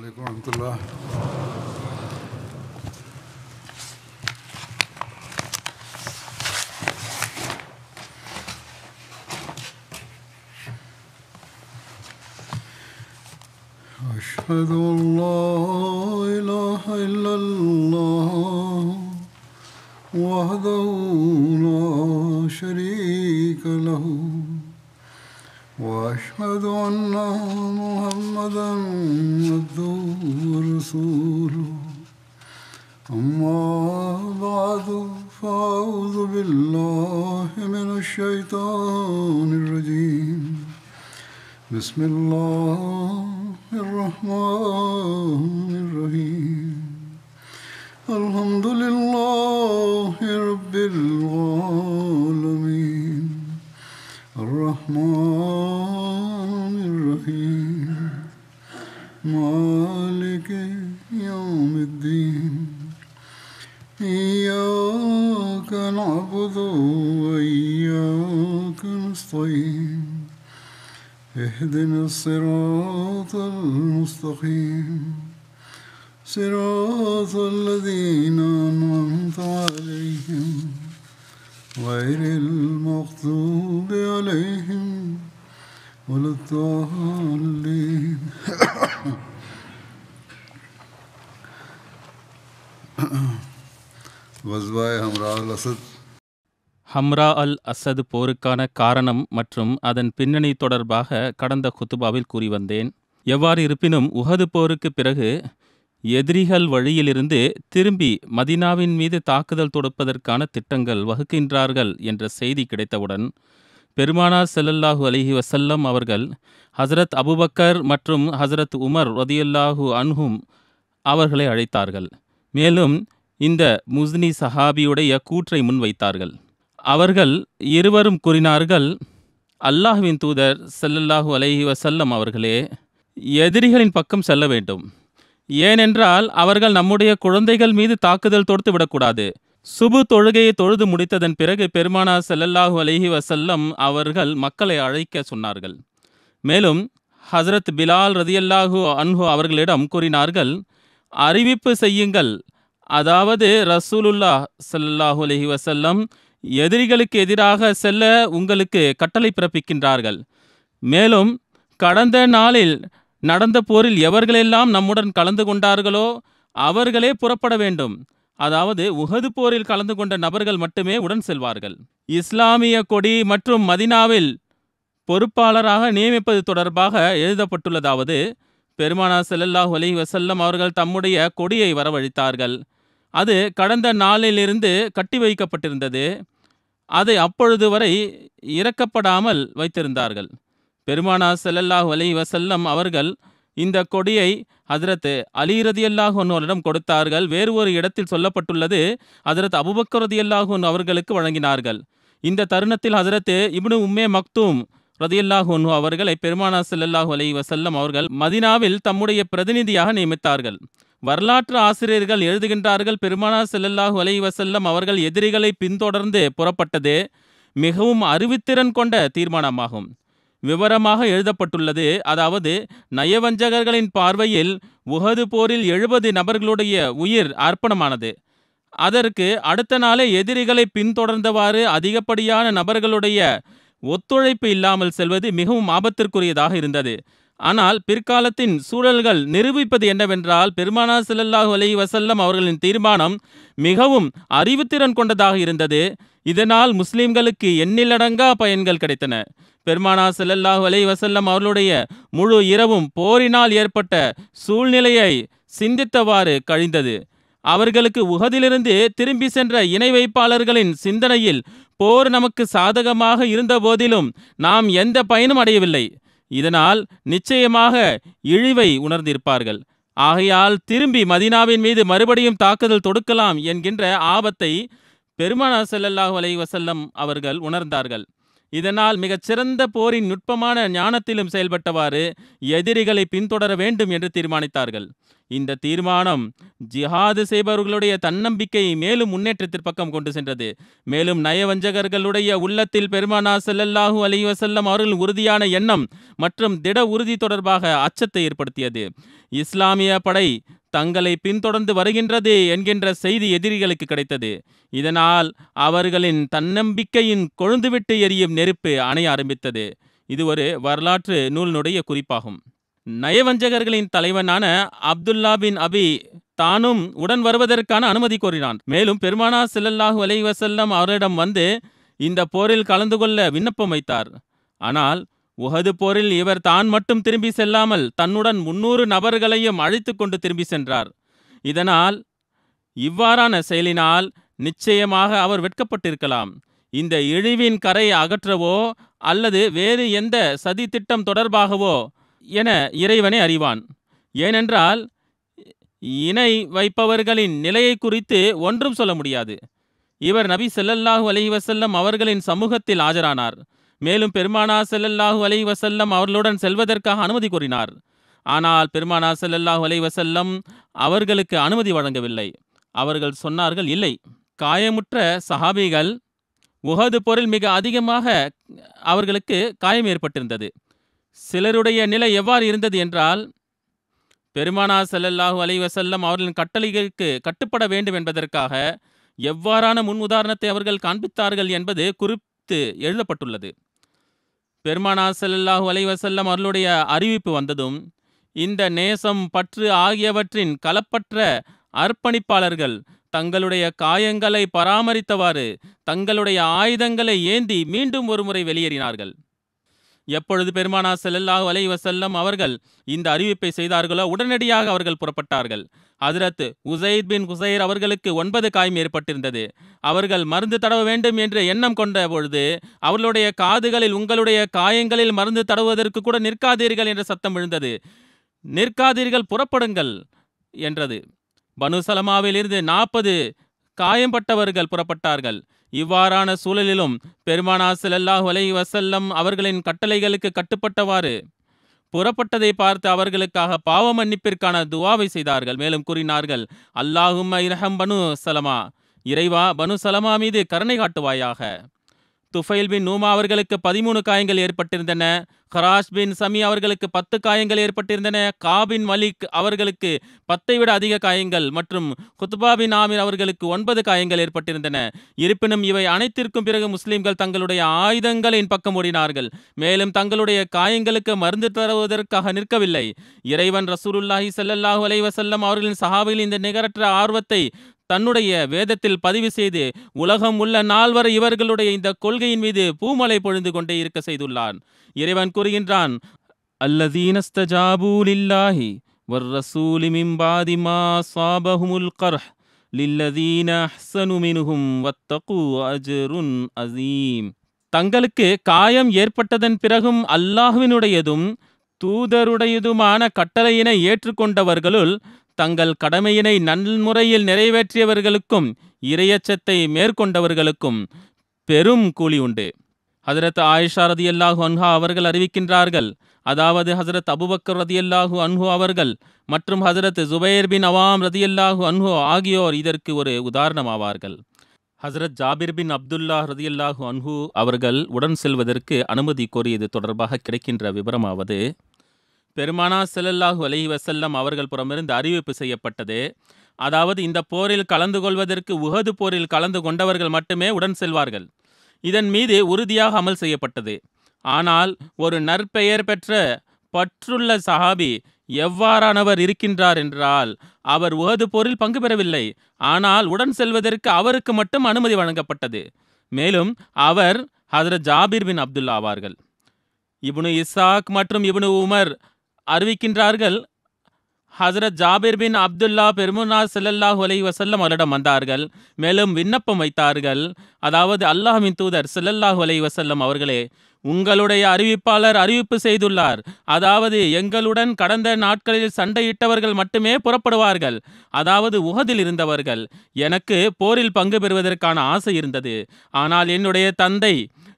عليكم ورحمة الله. أشهد أن لا إله إلا الله وحده لا شريك له وأشهد أن محمدا عبده ورسوله أما بعد فأعوذ بالله من الشيطان الرجيم بسم الله الرحمن الرحيم الحمد لله رب العالمين الرحمن الرحيم مالك يوم الدين إياك نعبد وإياك نستعين اهدنا الصراط المستقيم صراط الذين أنعمت عليهم غير المغضوب عليهم ولا الضالين. வஸ்வாய் ஹம்ரா அல் அசத். ஹம்ரா அல் அசத் போருக்கான காரணம் மற்றும் அதன் பின்னணி தொடர்பாக கடந்த குத்துபாவில் கூறி வந்தேன். எவ்வாறு இருப்பினும் உஹது போருக்கு பிறகு எதிரிகள் வழியிலிருந்து திரும்பி மதீனாவின் மீது தாக்குதல் தொடுப்பதற்கான திட்டங்கள் வகுக்கின்றார்கள் என்ற செய்தி கிடைத்தவுடன் பெருமானார் ஸல்லல்லாஹு அலைஹி வஸல்லம் அவர்கள் ஹசரத் அபூபக்கர் மற்றும் ஹசரத் உமர் ரதியல்லாஹு அன்ஹும் அவர்களை அழைத்தார்கள். மேலும் இந்த முஸ்னி சஹாபியுடைய கூற்றை முன்வைத்தார்கள். அவர்கள் இருவரும் கூறினார்கள், அல்லாஹ்வின் தூதர் ஸல்லல்லாஹு அலைஹி வஸல்லம் அவர்களே, எதிரிகளின் பக்கம் செல்ல வேண்டும். ஏனென்றால் அவர்கள் நம்முடைய குழந்தைகள் மீது தாக்குதல் தொடுத்து விடக்கூடாது. சுபு தொழுகையை தொழுது முடித்ததன் பிறகு பெருமானார் ஸல்லல்லாஹு அலைஹி வஸல்லம் அவர்கள் மக்களை அழைக்க சொன்னார்கள். மேலும் ஹஸ்ரத் பிலால் ரதியல்லாஹு அன்ஹு அவர்களிடம் கூறினார்கள், அறிவிப்பு செய்யுங்கள், அதாவது ரசூலுல்லாஹ் ஸல்லல்லாஹு அலைஹி வஸல்லம் எதிரிகளுக்கு எதிராக செல்ல உங்களுக்கு கட்டளை பிறப்பிக்கின்றார்கள். மேலும் கடந்த நாளில் நடந்த போரில் எவர்களெல்லாம் நம்முடன் கலந்து கொண்டார்களோ அவர்களே புறப்பட வேண்டும். அதாவது உஹது போரில் கலந்து கொண்ட நபர்கள் மட்டுமே உடன் செல்வார்கள். இஸ்லாமிய கொடி மற்றும் மதீனாவில் பொறுப்பாளராக நியமிப்பது தொடர்பாக எழுதப்பட்டுள்ளதாவது, பெருமானார் ஸல்லல்லாஹு அலைஹி வஸல்லம் அவர்கள் தம்முடைய கொடியை வரவழைத்தார்கள். அது கடந்த நாளிலிருந்து கட்டி வைக்கப்பட்டிருந்தது. அதை அப்பொழுது வரை இறக்கப்படாமல் வைத்திருந்தார்கள். பெருமானார் ஸல்லல்லாஹு அலைஹி வஸல்லம் அவர்கள் இந்த கொடியை ஹஜ்ரத் அலி ரதியல்லாஹு அன்ஹு அவரிடம் கொடுத்தார்கள். வேறு ஒரு இடத்தில் சொல்லப்பட்டுள்ளது, ஹஜ்ரத் அபூபக்கர் ரதியல்லாஹு அன்ஹு அவர்களுக்கு வழங்கினார்கள். இந்த தருணத்தில் ஹஜ்ரத் இப்னு உம்மே மக்தூம் ரதியல்லாஹு அன்ஹு அவர்களை பெருமானார் ஸல்லல்லாஹு அலைஹி வஸல்லம் அவர்கள் மதீனாவில் தம்முடைய பிரதிநிதியாக நியமித்தார்கள். வரலாற்று ஆசிரியர்கள் எழுதுகின்றார்கள், பெருமானார் ஸல்லல்லாஹு அலைஹி வஸல்லம் அவர்கள் எதிரிகளை பின்தொடர்ந்து புறப்பட்டது மிகவும் அறிவுத்திறன் கொண்ட தீர்மானமாகும். விவரமாக எழுதப்பட்டுள்ளது, அதாவது நயவஞ்சகர்களின் பார்வையில் உஹது போரில் 70 நபர்களுடைய உயிர் அர்ப்பணமானது. அதற்கு அடுத்த நாளே எதிரிகளை பின்தொடர்ந்தவாறு அதிகப்படியான நபர்களுடைய ஒத்துழைப்பு இல்லாமல் செல்வது மிகவும் ஆபத்திற்குரியதாக இருந்தது. ஆனால் பிற்காலத்தின் சூழல்கள் நிரூபிப்பது என்னவென்றால், பெருமானார் ஸல்லல்லாஹு அலைஹி வஸல்லம் அவர்களின் தீர்மானம் மிகவும் அறிவுத்திறன் கொண்டதாக இருந்தது. இதனால் முஸ்லிம்களுக்கு எண்ணிலடங்கா பயன்கள் கிடைத்தன. பெருமானார் ஸல்லல்லாஹு அலைஹி வஸல்லம் அவர்களுடைய முழு இரவும் போரினால் ஏற்பட்ட சூழ்நிலையை சிந்தித்தவாறு கழிந்தது. அவர்களுக்கு உஹதிலிருந்து திரும்பி சென்ற இணை வைப்பாளர்களின் சிந்தனையில் போர் நமக்கு சாதகமாக இருந்த போதிலும் நாம் எந்த பயனும் அடையவில்லை. இதனால் நிச்சயமாக இழிவை உணர்ந்திருப்பார்கள். ஆகையால் திரும்பி மதீனாவின் மீது மறுபடியும் தாக்குதல் தொடுக்கலாம் என்கின்ற ஆபத்தை பெருமானார் ஸல்லல்லாஹு அலைஹி வஸல்லம் அவர்கள் உணர்ந்தார்கள். இதனால் மிகச்சிறந்த போரின் நுட்பமான ஞானத்திலும் செயல்பட்டவாறு எதிரிகளை பின்தொடர வேண்டும் என்று தீர்மானித்தார்கள். இந்த தீர்மானம் ஜிஹாது செய்பவர்களுடைய தன்னம்பிக்கையை மேலும் முன்னேற்றத்திற்கு பக்கம் கொண்டு சென்றது. மேலும் நயவஞ்சகர்களுடைய உள்ளத்தில் பெருமானார் ஸல்லல்லாஹு அலைஹி வஸல்லம் அவர்களின் உறுதியான எண்ணம் மற்றும் திட உறுதி தொடர்பாக அச்சத்தை ஏற்படுத்தியது. இஸ்லாமிய படை தங்களை பின்தொடர்ந்து வருகின்றது என்கின்ற செய்தி எதிரிகளுக்கு கிடைத்தது. இதனால் அவர்களின் தன்னம்பிக்கையின் கொழுந்துவிட்டு எரியும் நெருப்பு அணைய ஆரம்பித்தது. இது ஒரு வரலாற்று நூலினுடைய குறிப்பாகும். நயவஞ்சகர்களின் தலைவனான அப்துல்லா பின் அபி தானும் உடன் வருவதற்கான அனுமதி கோரினான். மேலும் பெருமானார் ஸல்லல்லாஹு அலைஹி வஸல்லம் அவரிடம் வந்து இந்த போரில் கலந்து கொள்ள விண்ணப்பம் வைத்தார். ஆனால் உஹது போரில் இவர் தான் மட்டும் திரும்பி செல்லாமல் தன்னுடன் 300 நபர்களையும் அழைத்து கொண்டு திரும்பி சென்றார். இதனால் இவ்வாறான செயலினால் நிச்சயமாக அவர் வெட்கப்பட்டிருக்கலாம். இந்த இழிவின் கரை அகற்றவோ அல்லது வேறு எந்த சதி திட்டம் தொடர்பாகவோ என இறைவனே அறிவான். ஏனென்றால் இணை வைப்பவர்களின் நிலையை குறித்து ஒன்றும் சொல்ல முடியாது. இவர் நபி ஸல்லல்லாஹு அலைஹி வஸல்லம் அவர்களின் சமூகத்தில் ஆஜரானார். மேலும் பெருமானார் ஸல்லல்லாஹு அலைஹி வஸல்லம் அவர்களுடன் செல்வதற்காக அனுமதி கோரினார். ஆனால் பெருமானார் ஸல்லல்லாஹு அலைஹி வஸல்லம் அவர்களுக்கு அனுமதி வழங்கவில்லை. அவர்கள் சொன்னார்கள், இல்லை. காயமுற்ற சஹாபிகள் உஹது போரில் மிக அதிகமாக அவர்களுக்கு காயம் ஏற்பட்டிருந்தது. சிலருடைய நிலை எவ்வாறு இருந்தது என்றால், பெருமானார் ஸல்லல்லாஹு அலைஹி வஸல்லம் அவர்களின் கட்டளைகளுக்கு கட்டுப்பட வேண்டும் என்பதற்காக எவ்வாறான முன் உதாரணத்தை அவர்கள் காண்பித்தார்கள் என்பது குறித்து எழுதப்பட்டுள்ளது. பெருமானார் ஸல்லல்லாஹு அலைஹி வஸல்லம் அவர்களுடைய அறிவிப்பு வந்ததும் இந்த நேசம், பற்று ஆகியவற்றின் கலப்பற்ற அர்ப்பணிப்பாளர்கள் தங்களுடைய காயங்களை பராமரித்தவாறு தங்களுடைய ஆயுதங்களை ஏந்தி மீண்டும் ஒருமுறை வெளியேறினார்கள். எப்பொழுது பெருமானார் ஸல்லல்லாஹு அலைஹி வஸல்லம் அவர்கள் இந்த அறிவிப்பை செய்தார்களோ உடனடியாக அவர்கள் புறப்பட்டார்கள். ஹஜ்ரத் உஸைத் பின் குஸைர் அவர்களுக்கு 9 காயம் ஏற்பட்டிருந்தது. அவர்கள் மருந்து தடவ வேண்டும் என்று எண்ணம் கொண்ட பொழுது அவர்களுடைய காதுகளில், உங்களுடைய காயங்களில் மருந்து தடவுவதற்கு கூட நிற்காதீர்கள் என்ற சத்தம் விழுந்தது. நிற்காதீர்கள், புறப்படுங்கள் என்றது. பனு சலமாவில் இருந்து 40 காயம்பட்டவர்கள் புறப்பட்டார்கள். இவ்வாறான சூழலிலும் பெருமானார் ஸல்லல்லாஹு அலைஹி வஸல்லம் அவர்களின் கட்டளைகளுக்கு கட்டுப்பட்டவாறு புறப்பட்டதை பார்த்து அவர்களுக்காக பாவ மன்னிப்பிற்கான துவாவை செய்தார்கள். மேலும் கூறினார்கள், அல்லாஹும்ம இர்ஹம் பனு சலமா, இறைவா பனு சலமா மீது கருணை காட்டுவாயாக. துஃபைல் பின் நூமா அவர்களுக்கு 13 காயங்கள் ஏற்பட்டிருந்தன. ஹராஷ் பின் சமி அவர்களுக்கு 10 காயங்கள் ஏற்பட்டிருந்தன. காபின் மலிக் அவர்களுக்கு 10 விட அதிக காயங்கள் மற்றும் குத்பா பின் ஆமிர் அவர்களுக்கு 9 காயங்கள் ஏற்பட்டிருந்தன. இருப்பினும் இவை அனைத்திற்கும் பிறகு முஸ்லிம்கள் தங்களுடைய ஆயுதங்களின் பக்கம் ஓடினார்கள். மேலும் தங்களுடைய காயங்களுக்கு மருந்து தருவதற்காக நிற்கவில்லை. இறைவன் ரசூலுல்லாஹி ஸல்லல்லாஹு அலைஹி வஸல்லம் அவர்களின் சஹாபிகளின் இந்த நிகரற்ற ஆர்வத்தை தன்னுடைய வேதத்தில் பதிவு செய்து உலகம் உள்ள நாள் வரை இவர்களுடைய இந்த கொள்கையின் மீது பூமலை பொழிந்து கொண்டே இருக்க செய்துள்ளான். இறைவன் கூறுகின்றான், அல்லதீனஸ்தஜாபூ லில்லாஹி வர்ரசூலி மின் பாதி மா ஸாபஹுமுல் கர்ஹ் லில்லதீன அஹ்ஸனு மின்ஹும் வத்தகு அஜ்ருன் அஸீம். தங்களுக்கு காயம் ஏற்பட்டதன் பிறகும் அல்லாஹ்வினுடையதும் தூதருடையதுமான கட்டளையினை ஏற்றுக்கொண்டவர்களுள் தங்கள் கடமையினை நன்முறையில் நிறைவேற்றியவர்களுக்கும் இறையச்சத்தை மேற்கொண்டவர்களுக்கும் பெரும் கூலி உண்டு. ஹஜ்ரத் ஆயிஷா ரதியல்லாஹு அன்ஹா அவர்கள் அறிவிக்கின்றார்கள், அதாவது ஹஜ்ரத் அபூபக்கர் ரதியல்லாஹு அன்ஹு அவர்கள் மற்றும் ஹஜ்ரத் ஜுபைர் பின் அவாம் ரதியல்லாஹு அன்ஹு ஆகியோர் இதற்கு ஒரு உதாரணமாவார்கள். ஹஜ்ரத் ஜாபிர் பின் அப்துல்லா ரதியல்லாஹு அன்ஹு அவர்கள் உடன் செல்வதற்கு அனுமதி கோரியது தொடர்பாக கிடைக்கின்ற விவரமாவது, பெருமானார் ஸல்லல்லாஹு அலைஹி வஸல்லம் அவர்கள் புறமிருந்து அறிவிப்பு செய்யப்பட்டது. அதாவது இந்த போரில் கலந்து கொள்வதற்கு உஹது போரில் கலந்து கொண்டவர்கள் மட்டுமே உடன் செல்வார்கள். இதன் மீது உறுதியாக அமல் செய்யப்பட்டது. ஆனால் ஒரு நற்பெயர் பெற்ற பற்றுள்ள சஹாபி எவ்வாறானவர் இருக்கின்றார் என்றால், அவர் உஹது போரில் பங்கு பெறவில்லை. ஆனால் உடன் செல்வதற்கு அவருக்கு மட்டும் அனுமதி வழங்கப்பட்டது. மேலும் அவர் ஹஜ்ரத் ஜாபிர் பின் அப்துல்லா ஆவார்கள். இப்னு இஸ்ஹாக் மற்றும் இப்னு உமர் அறிவிக்கின்றார்கள், ஹஜ்ரத் ஜாபிர் பின் அப்துல்லா பெருமானார் ஸல்லல்லாஹு அலைஹி வஸல்லம் அவரிடம் வந்தார்கள். மேலும் விண்ணப்பம் வைத்தார்கள். அதாவது, அல்லாஹ்வின் தூதர் ஸல்லல்லாஹு அலைஹி வஸல்லம் அவர்களே, உங்களுடைய அறிவிப்பாளர் அறிவிப்பு செய்துள்ளார். அதாவது எங்களுடன் கடந்த நாட்களில் சண்டையிட்டவர்கள் மட்டுமே புறப்படுவார்கள். அதாவது உஹதில் இருந்தவர்கள். எனக்கு போரில் பங்கு பெறுவதற்கான ஆசை இருந்தது. ஆனால் என்னுடைய தந்தை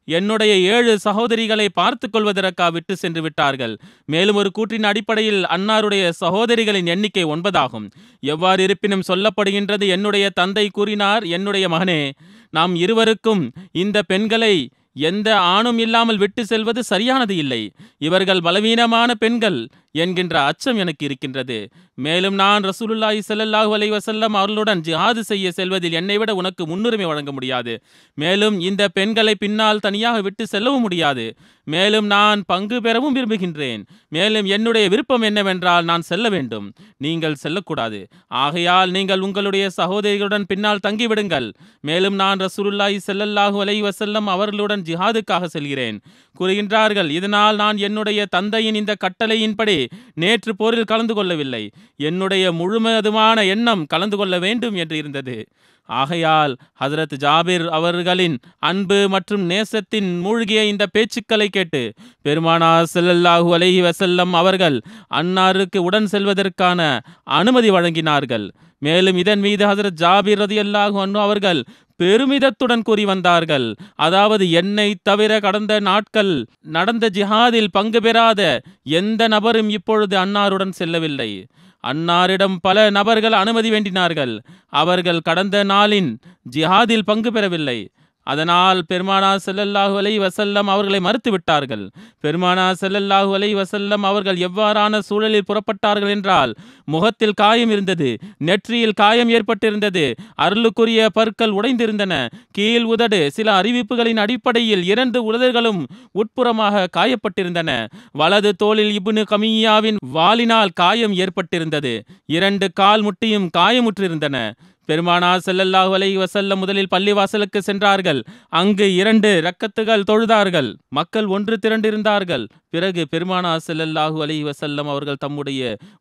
என்னுடைய 7 சகோதரிகளை பார்த்து கொள்வதற்காக விட்டு சென்று விட்டார்கள். மேலும் ஒரு கூற்றின் அடிப்படையில் அன்னாருடைய சகோதரிகளின் எண்ணிக்கை 9 ஆகும். எவ்வாறு இருப்பினும் சொல்லப்படுகின்றது, என்னுடைய தந்தை கூறினார், என்னுடைய மகனே, நாம் இருவருக்கும் இந்த பெண்களை எந்த ஆணும் இல்லாமல் விட்டு செல்வது சரியானது இல்லை. இவர்கள் பலவீனமான பெண்கள் என்கின்ற அச்சம் எனக்கு இருக்கின்றது. மேலும் நான் ரசூலுல்லாஹி ஸல்லல்லாஹு அலைஹி வஸல்லம் அவர்களுடன் ஜிஹாது செய்ய செல்வதில் என்னை விட உனக்கு முன்னுரிமை வழங்க முடியாது. மேலும் இந்த பெண்களை பின்னால் தனியாக விட்டு செல்லவும் முடியாது. மேலும் நான் பங்கு பெறவும் விரும்புகின்றேன். மேலும் என்னுடைய விருப்பம் என்னவென்றால் நான் செல்ல வேண்டும், நீங்கள் செல்லக்கூடாது. ஆகையால் நீங்கள் உங்களுடைய சகோதரிகளுடன் பின்னால் தங்கிவிடுங்கள். மேலும் நான் ரசூலுல்லாஹி ஸல்லல்லாஹு அலைஹி வஸல்லம் அவர்களுடன் ஜிஹாதுக்காக செல்கிறேன் கூறுகின்றார்கள். இதனால் நான் என்னுடைய தந்தையின் இந்த கட்டளையின்படி நேற்று போரில் கலந்து கொள்ளவில்லை. என்னுடைய முழுவதுமான எண்ணம் கலந்து கொள்ள வேண்டும் என்று இருந்தது. ஆகையால் ஹஜ்ரத் ஜாபிர் அவர்களின் அன்பு மற்றும் நேசத்தின் மூழ்கிய இந்த பேச்சுக்களை கேட்டு பெருமானார் ஸல்லல்லாஹு அலைஹி வஸல்லம் அவர்கள் அன்னாருக்கு உடன் செல்வதற்கான அனுமதி வழங்கினார்கள். மேலும் இதன் மீது ஹஜ்ரத் ஜாபிர் ரலியல்லாஹு அன்ஹு அவர்கள் பெருமிதத்துடன் கூறி வந்தார்கள், அதாவது என்னை தவிர கடந்த நாட்கள் நடந்த ஜிஹாதில் பங்கு பெறாத எந்த நபரும் இப்பொழுது அன்னாருடன் செல்லவில்லை. அன்னாரிடம் பல நபர்கள் அனுமதி வேண்டினார்கள். அவர்கள் கடந்த நாளின் ஜிஹாதில் பங்கு பெறவில்லை. அதனால் பெருமானார் ஸல்லல்லாஹு அலைஹி வஸல்லம் அவர்களை மறுத்து விட்டார்கள். பெருமானார் ஸல்லல்லாஹு அலைஹி வஸல்லம் அவர்கள் எவ்வாறான சூழலில் புறப்பட்டார்கள் என்றால், முகத்தில் காயம் இருந்தது, நெற்றியில் காயம் ஏற்பட்டிருந்தது, அருளுக்குரிய பற்கள் உடைந்திருந்தன, கீழ் உதடு சில அறிவிப்புகளின் அடிப்படையில் 2 உதடுகளும் உட்புறமாக காயப்பட்டிருந்தன, வலது தோளில் இப்னு கமியாவின் வாளினால் காயம் ஏற்பட்டிருந்தது, 2 கால் முட்டியும் காயமுற்றிருந்தன. பெருமானார் ஸல்லல்லாஹு அலைஹி வஸல்லம் முதலில் பள்ளிவாசலுக்கு சென்றார்கள். அங்கு 2 ரக்கத்துகள் தொழுதார்கள். மக்கள் ஒன்று திரண்டிருந்தார்கள். பிறகு பெருமானார் ஸல்லல்லாஹு அலைஹி வஸல்லம் அவர்கள் தம்முடைய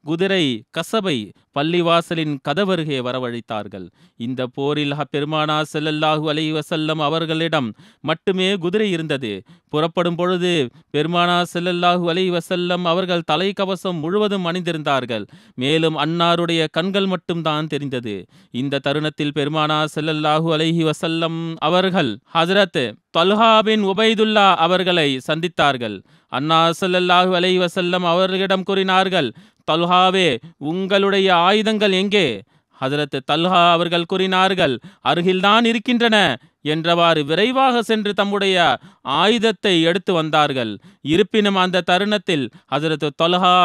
குதிரை கசபை பள்ளிவாசலின் கதவருகே வரவழைத்தார்கள். இந்த போரில் பெருமானார் ஸல்லல்லாஹு அலைஹி வஸல்லம் அவர்களிடம் மட்டுமே குதிரை இருந்தது. புறப்படும் பொழுது பெருமானார் ஸல்லல்லாஹு அலைஹி வஸல்லம் அவர்கள் தலைக்கவசம் முழுவதும் அணிந்திருந்தார்கள். மேலும் அன்னாருடைய கண்கள் மட்டும்தான் தெரிந்தது. இந்த தருணத்தில் பெருமானார் ஸல்லல்லாஹு அலைஹி வஸல்லம் அவர்கள் ஹஜ்ரத் தல்ஹா பின் உபைதுல்லா அவர்களை சந்தித்தார்கள். அன்னார் ஸல்லல்லாஹு அலைஹி வஸல்லம் அவர்களிடம் கூறினார்கள், தல்ஹாவே, உங்களுடைய ஆயுதங்கள் எங்கே? ஹஜ்ரத் தல்ஹா அவர்கள் கூறினார்கள், அருகில்தான் இருக்கின்றன என்றவாறு விரைவாக சென்று தம்முடைய ஆயுதத்தை எடுத்து வந்தார்கள். இருப்பினும் அந்த தருணத்தில் ஹஜ்ரத் தல்ஹா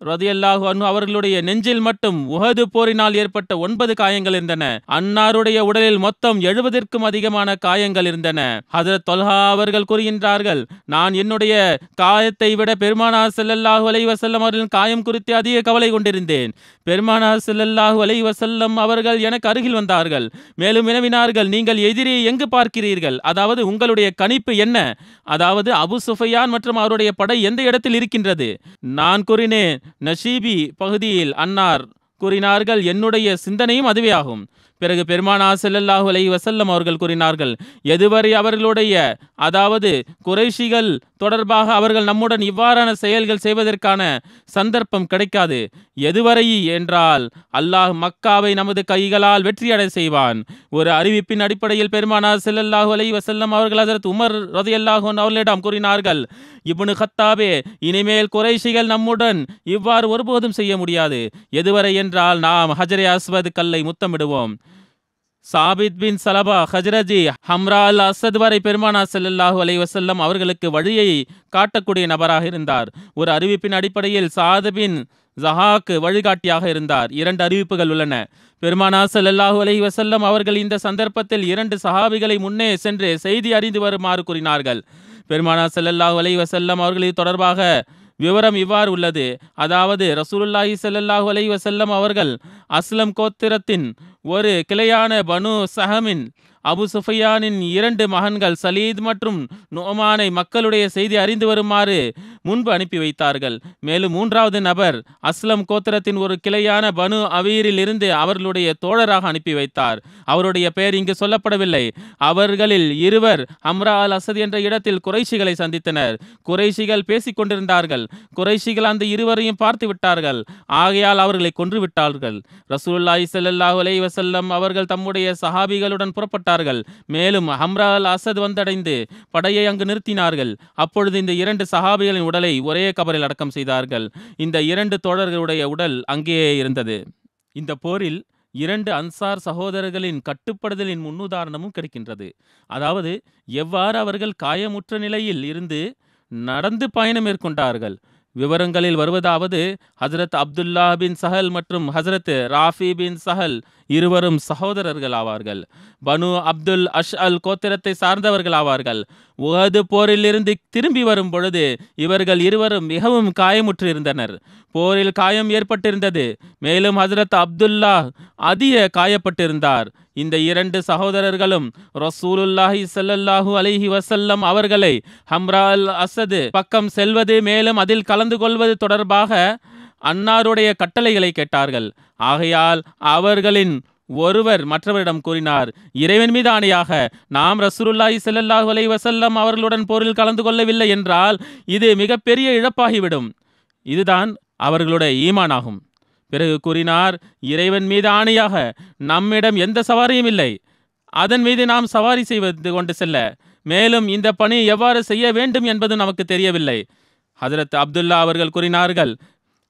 ரலியல்லாஹு அன்ஹு அவர்களுடைய நெஞ்சில் மட்டும் உஹது போரினால் ஏற்பட்ட 9 காயங்கள் இருந்தன. அன்னாருடைய உடலில் மொத்தம் 70ற்கும் அதிகமான காயங்கள் இருந்தன. ஹஜ்ரத் தல்ஹா அவர்கள் கூறுகின்றார்கள், நான் என்னுடைய காயத்தை விட பெருமானார் ஸல்லல்லாஹு அலைஹி வஸல்லம் அவர்களின் காயம் குறித்து அதிக கவலை கொண்டிருந்தேன். பெருமானார் ஸல்லல்லாஹு அலைஹி வஸல்லம் அவர்கள் எனக்கு அருகில் வந்தார்கள். மேலும் வினவினார்கள், நீங்கள் எதிரியை எங்கு பார்க்கிறீர்கள்? அதாவது உங்களுடைய கணிப்பு என்ன? அதாவது அபு சுஃபையான் மற்றும் அவருடைய படை எந்த இடத்தில் இருக்கின்றது? நான் கூறினேன், நஷீபி பகுதியில். அன்னார் கூறினார்கள், என்னுடைய சிந்தனையும் அதுவே ஆகும். பிறகு பெருமானார் ஸல்லல்லாஹு அலைஹி வஸல்லம் அவர்கள் கூறினார்கள், எதுவரை அவர்களுடைய அதாவது குறைஷிகள் தொடர்பாக அவர்கள் நம்முடன் இவ்வாறான செயல்கள் செய்வதற்கான சந்தர்ப்பம் கிடைக்காது. எதுவரை என்றால் அல்லாஹ் மக்காவை நமது கைகளால் வெற்றியடை செய்வான். ஒரு அறிவிப்பின் அடிப்படையில் பெருமானார் ஸல்லல்லாஹு அலைஹி வஸல்லம் அவர்கள் ஹஜ்ரத் உமர் ரலியல்லாஹு அன்ஹு அவர்களிடம் கூறினார்கள், இப்னு கத்தாபே, இனிமேல் குறைஷிகள் நம்முடன் இவ்வாறு ஒருபோதும் செய்ய முடியாது. எதுவரை என்றால் நாம் ஹஜ்ரே அஸ்வத் கல்லை முத்தமிடுவோம். சாபித் பின் சலபா ஹஜ்ரஜி ஹம்ரா அல் அசத் வரை பெருமானார் ஸல்லல்லாஹு அலைஹி வஸல்லம் அவர்களுக்கு வழியை காட்டக்கூடிய நபராக இருந்தார். ஒரு அறிவிப்பின் அடிப்படையில் சாத் பின் ஜஹாக்கு வழிகாட்டியாக இருந்தார். 2 அறிவிப்புகள் உள்ளன. பெருமானார் ஸல்லல்லாஹு அலைஹி வஸல்லம் அவர்கள் இந்த சந்தர்ப்பத்தில் 2 சஹாபிகளை முன்னே சென்று செய்தி அறிந்து வருமாறு கூறினார்கள். பெருமானார் ஸல்லல்லாஹு அலைஹி வஸல்லம் அவர்கள் இது தொடர்பாக விவரம் இவ்வாறு உள்ளது. அதாவது ரசூலுல்லாஹி ஸல்லல்லாஹு அலைஹி வஸல்லம் அவர்கள் அஸ்லம் கோத்திரத்தின் ஒரு கிளையான பனு சஹமின் அபு சுஃபியானின் 2 மகன்கள் சலீத் மற்றும் நுஅமானை மக்களுடைய செய்தி அறிந்து வருமாறு முன்பு அனுப்பி வைத்தார்கள். மேலும் 3வது நபர் அஸ்லம் கோத்திரத்தின் ஒரு கிளையான பனு அவீரில் இருந்து அவர்களுடைய தோழராக அனுப்பி வைத்தார். அவருடைய பெயர் இங்கு சொல்லப்படவில்லை. அவர்களில் 2 ஹம்ரா அல் அசத் என்ற இடத்தில் குறைஷிகளை சந்தித்தனர். குறைஷிகள் பேசிக் கொண்டிருந்தார்கள். குறைஷிகள் அந்த 2வரையும் பார்த்து விட்டார்கள். ஆகையால் அவர்களை கொன்று விட்டார்கள். ரசூலுல்லாஹி ஸல்லல்லாஹு அலைஹி வஸல்லம் அவர்கள் தம்முடைய சஹாபிகளுடன் புறப்பட்டார்கள். மேலும் ஹம்ரா அல் அசத் வந்தடைந்து படையை அங்கு நிறுத்தினார்கள். அப்பொழுது இந்த 2 சஹாபிகளின் உடலை ஒரே கபரில் அடக்கம் செய்தார்கள். இந்த 2 தோழர்களுடைய உடல் அங்கேயே இருந்தது. இந்த போரில் 2 அன்சார் சகோதரர்களின் கட்டுப்படுதலின் முன்னுதாரணமும் கிடைக்கின்றது. அதாவது எவ்வாறு அவர்கள் காயமுற்ற நிலையில் இருந்து நடந்து பயணம் மேற்கொண்டார்கள். விவரங்களில் வருவதாவது, ஹஜ்ரத் அப்துல்லா பின் சஹல் மற்றும் ஹஜ்ரத் ராஃபி பின் சஹல் இருவரும் சகோதரர்கள் ஆவார்கள். பனு அப்துல் அஷ்அல் கோத்திரத்தை சார்ந்தவர்கள் ஆவார்கள். உஹது போரில் இருந்து திரும்பி வரும் பொழுது இவர்கள் இருவரும் மிகவும் காயமுற்று இருந்தனர். போரில் காயம் ஏற்பட்டிருந்தது. மேலும் ஹஜ்ரத் அப்துல்லா அதிக காயப்பட்டிருந்தார். இந்த 2 சகோதரர்களும் ரசூலுல்லாஹி ஸல்லல்லாஹு அலைஹி வஸல்லம் அவர்களை ஹம்ரா அல் அசது பக்கம் செல்வது மேலும் அதில் கலந்து கொள்வது தொடர்பாக அன்னாருடைய கட்டளைகளை கேட்டார்கள். ஆகையால் அவர்களின் ஒருவர் மற்றவரிடம் கூறினார், இறைவன் மீது ஆணையாக நாம் ரசூலுல்லாஹி ஸல்லல்லாஹு அலைஹி வஸல்லம் அவர்களுடன் போரில் கலந்து கொள்ளவில்லை என்றால் இது மிகப்பெரிய இழப்பாகிவிடும். இதுதான் அவர்களுடைய ஈமானாகும். பிறகு கூறினார், இறைவன் மீது ஆணையாக நம்மிடம் எந்த சவாரியும் இல்லை. அதன் மீது நாம் சவாரி செய்வது கொண்டு செல்ல, மேலும் இந்த பணி எவ்வாறு செய்ய வேண்டும் என்பது நமக்கு தெரியவில்லை. ஹஜ்ரத் அப்துல்லா அவர்கள் கூறினார்கள்,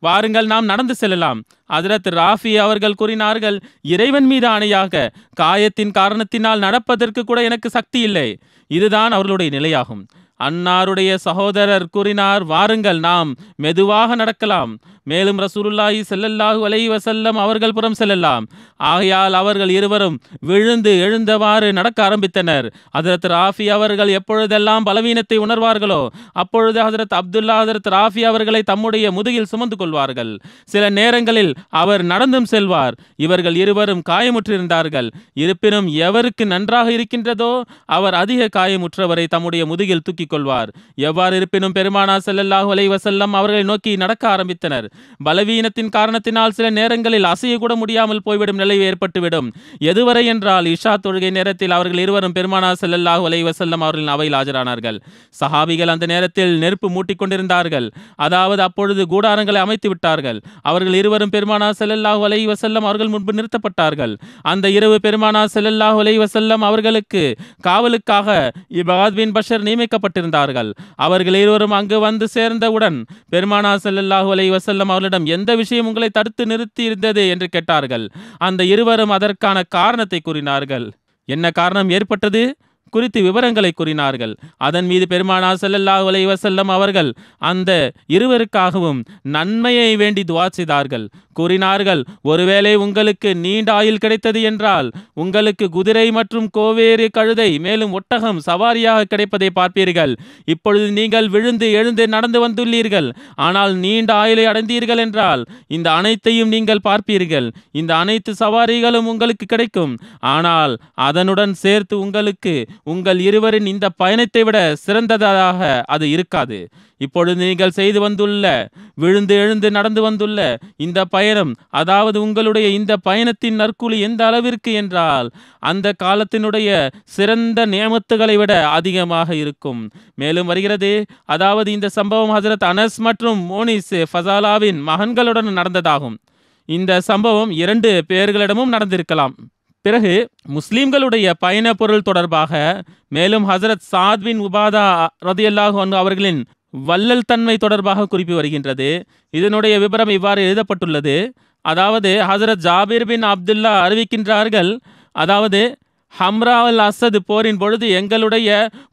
வாருங்கள் நாம் நடந்து செல்லலாம். ஹஜ்ரத் ராஃபி அவர்கள் கூறினார்கள், இறைவன் மீது ஆணையாக காயத்தின் காரணத்தினால் நடப்பதற்கு கூட எனக்கு சக்தி இல்லை. இதுதான் அவர்களுடைய நிலையாகும். அன்னாருடைய சகோதரர் கூறினார், வாருங்கள் நாம் மெதுவாக நடக்கலாம். மேலும் ரசூலுல்லாஹி ஸல்லல்லாஹு அலைஹி வஸல்லம் அவர்கள் புறம் செல்லலாம். ஆகையால் அவர்கள் இருவரும் விழுந்து எழுந்தவாறு நடக்க ஆரம்பித்தனர். ஹஜ்ரத் ராஃபி அவர்கள் எப்பொழுதெல்லாம் பலவீனத்தை உணர்வார்களோ அப்பொழுது ஹஜ்ரத் அப்துல்லா ஹஜ்ரத் ராஃபி அவர்களை தம்முடைய முதுகில் சுமந்து கொள்வார்கள். சில நேரங்களில் அவர் நடந்தும் செல்வார். இவர்கள் இருவரும் காயமுற்றிருந்தார்கள். இருப்பினும் எவருக்கு நன்றாக இருக்கின்றதோ அவர் அதிக காயமுற்றவரை தம்முடைய முதுகில் தூக்கிக் கொள்வார். எவ்வாறு இருப்பினும் பெருமானார் ஸல்லல்லாஹு அலைஹி வஸல்லம் அவர்களை நோக்கி நடக்க ஆரம்பித்தனர். பலவீனத்தின் காரணத்தினால் சில நேரங்களில் அசைய கூட முடியாமல் போய்விடும் நிலை ஏற்பட்டுவிடும். எதுவரை என்றால் இஷா தொழுகை நேரத்தில் அவர்கள் இருவரும் பெருமானார் ஸல்லல்லாஹு அலைஹி வஸல்லம் அவர்களின் அவையில் ஆஜரானார்கள். சஹாபிகள் அந்த நேரத்தில் நெருப்பு மூட்டிக் கொண்டிருந்தார்கள். அதாவது அப்பொழுது கூடாரங்களை அமைத்து விட்டார்கள். அவர்கள் இருவரும் பெருமானார் ஸல்லல்லாஹு அலைஹி வஸல்லம் அவர்கள் முன்பு நிறுத்தப்பட்டார்கள். அந்த இரவு பெருமானார் ஸல்லல்லாஹு அலைஹி வஸல்லம் அவர்களுக்கு காவலுக்காக இபாத் பின் பஷர் நியமிக்கப்பட்டிருந்தார்கள். அவர்கள் இருவரும் அங்கு வந்து சேர்ந்தவுடன் பெருமானார் ஸல்லல்லாஹு அலைஹி வஸல்லம் அவர்களிடம் எந்த விஷயம் உங்களை தடுத்து நிறுத்தி இருந்தது என்று கேட்டார்கள். அந்த இருவரும் அதற்கான காரணத்தை கூறினார்கள். என்ன காரணம் ஏற்பட்டது குறித்து விவரங்களை கூறினார்கள். அதன் மீது பெருமானார் ஸல்லல்லாஹு அலைஹி வஸல்லம் அவர்கள் அந்த இருவருக்காகவும் நன்மையை வேண்டி துஆ செய்தார்கள். கூறினார்கள், ஒருவேளை உங்களுக்கு நீண்ட ஆயுள் கிடைத்தது என்றால் உங்களுக்கு குதிரை மற்றும் கோவேறு கழுதை மேலும் ஒட்டகம் சவாரியாக கிடைப்பதை பார்ப்பீர்கள். இப்பொழுது நீங்கள் விழுந்து எழுந்து நடந்து வந்துள்ளீர்கள். ஆனால் நீண்ட ஆயுளை அடைந்தீர்கள் என்றால் இந்த அனைத்தையும் நீங்கள் பார்ப்பீர்கள். இந்த அனைத்து சவாரிகளும் உங்களுக்கு கிடைக்கும். ஆனால் அதனுடன் சேர்த்து உங்களுக்கு உங்கள் இருவரின் இந்த பயணத்தை விட சிறந்ததாக அது இருக்காது. இப்பொழுது நீங்கள் செய்து வந்துள்ள விழுந்து எழுந்து நடந்து வந்துள்ள இந்த பயணம், அதாவது உங்களுடைய இந்த பயணத்தின் நற்கூலி எந்த அளவிற்கு என்றால் அந்த காலத்தினுடைய சிறந்த நியமத்துகளை விட அதிகமாக இருக்கும். மேலும் வருகிறது, அதாவது இந்த சம்பவம் ஹஜ்ரத் அனஸ் மற்றும் மோனிஸ் ஃபசாலாவின் மகன்களுடன் நடந்ததாகும். இந்த சம்பவம் 2 பேர்களிடமும் நடந்திருக்கலாம். பிறகு முஸ்லிம்களுடைய பயண பொருள் தொடர்பாக மேலும் ஹஜ்ரத் சாத் பின் உபாதா ரலியல்லாஹு அன்ஹு அவர்களின் வள்ளல் தன்மை தொடர்பாக குறிப்பு வருகின்றது. இதனுடைய விபரம் இவ்வாறு எழுதப்பட்டுள்ளது. அதாவது ஹஜ்ரத் ஜாபிர் பின் அப்துல்லா அறிவிக்கின்றார்கள், அதாவது ஹம்ரா அல் அசது போரின் பொழுது எங்களுடைய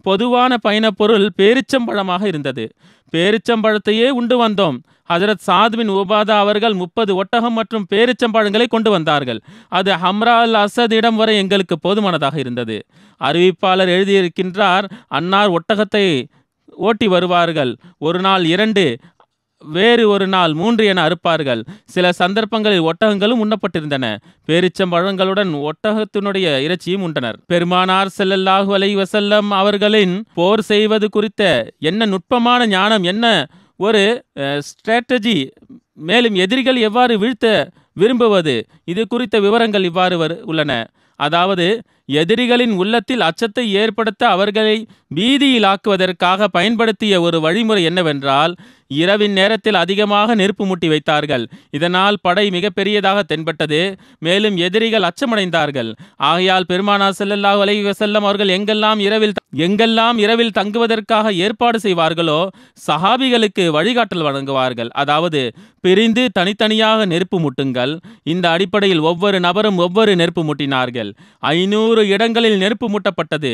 பொதுவான பயணப் பொருள் பேரிச்சம்பழமாக இருந்தது. பேரிச்சம்பழத்தையே உண்டு வந்தோம். ஹஜ்ரத் சாத் பின் உபாதா அவர்கள் 30 ஒட்டகம் மற்றும் பேரிச்சம்பழங்களை கொண்டு வந்தார்கள். அது ஹம்ரா அல் அசத் இடம் வரை எங்களுக்கு போதுமானதாக இருந்தது. அறிவிப்பாளர் எழுதியிருக்கின்றார், அன்னார் ஒட்டகத்தை ஓட்டி வருவார்கள். ஒரு நாள் 2, வேறு ஒரு நாள் 3 என அறுப்பார்கள். சில சந்தர்ப்பங்களில் ஒட்டகங்களும் உண்ணப்பட்டிருந்தன. பேரிச்சம்பழங்களுடன் ஒட்டகத்தினுடைய இறைச்சியும் உண்டனர். பெருமானார் ஸல்லல்லாஹு அலைஹி வஸல்லம் அவர்களின் போர் செய்வது குறித்த என்ன நுட்பமான ஞானம், என்ன ஒரு ஸ்ட்ராட்டஜி, மேலும் எதிரிகள் எவ்வாறு வீழ்த்த விரும்புவது, இது குறித்த விவரங்கள் இவ்வாறு உள்ளன. அதாவது எதிரிகளின் உள்ளத்தில் அச்சத்தை ஏற்படுத்த அவர்களை பீதியிலாக்குவதற்காக பயன்படுத்திய ஒரு வழிமுறை என்னவென்றால், இரவின் நேரத்தில் அதிகமாக நெருப்பு மூட்டி வைத்தார்கள். இதனால் படை மிகப்பெரியதாக தென்பட்டது. மேலும் எதிரிகள் அச்சமடைந்தார்கள். ஆகையால் பெருமானார் ஸல்லல்லாஹு அலைஹி வஸல்லம் அவர்கள் எங்கெல்லாம் இரவில் தங்குவதற்காக ஏற்பாடு செய்வார்களோ சஹாபிகளுக்கு வழிகாட்டல் வழங்குவார்கள். அதாவது, பிரிந்து தனித்தனியாக நெருப்பு மூட்டுங்கள். இந்த அடிப்படையில் ஒவ்வொரு நபரும் ஒவ்வொரு நெருப்பு மூட்டினார்கள். 500 இடங்களில் நெருப்பு மூட்டப்பட்டது.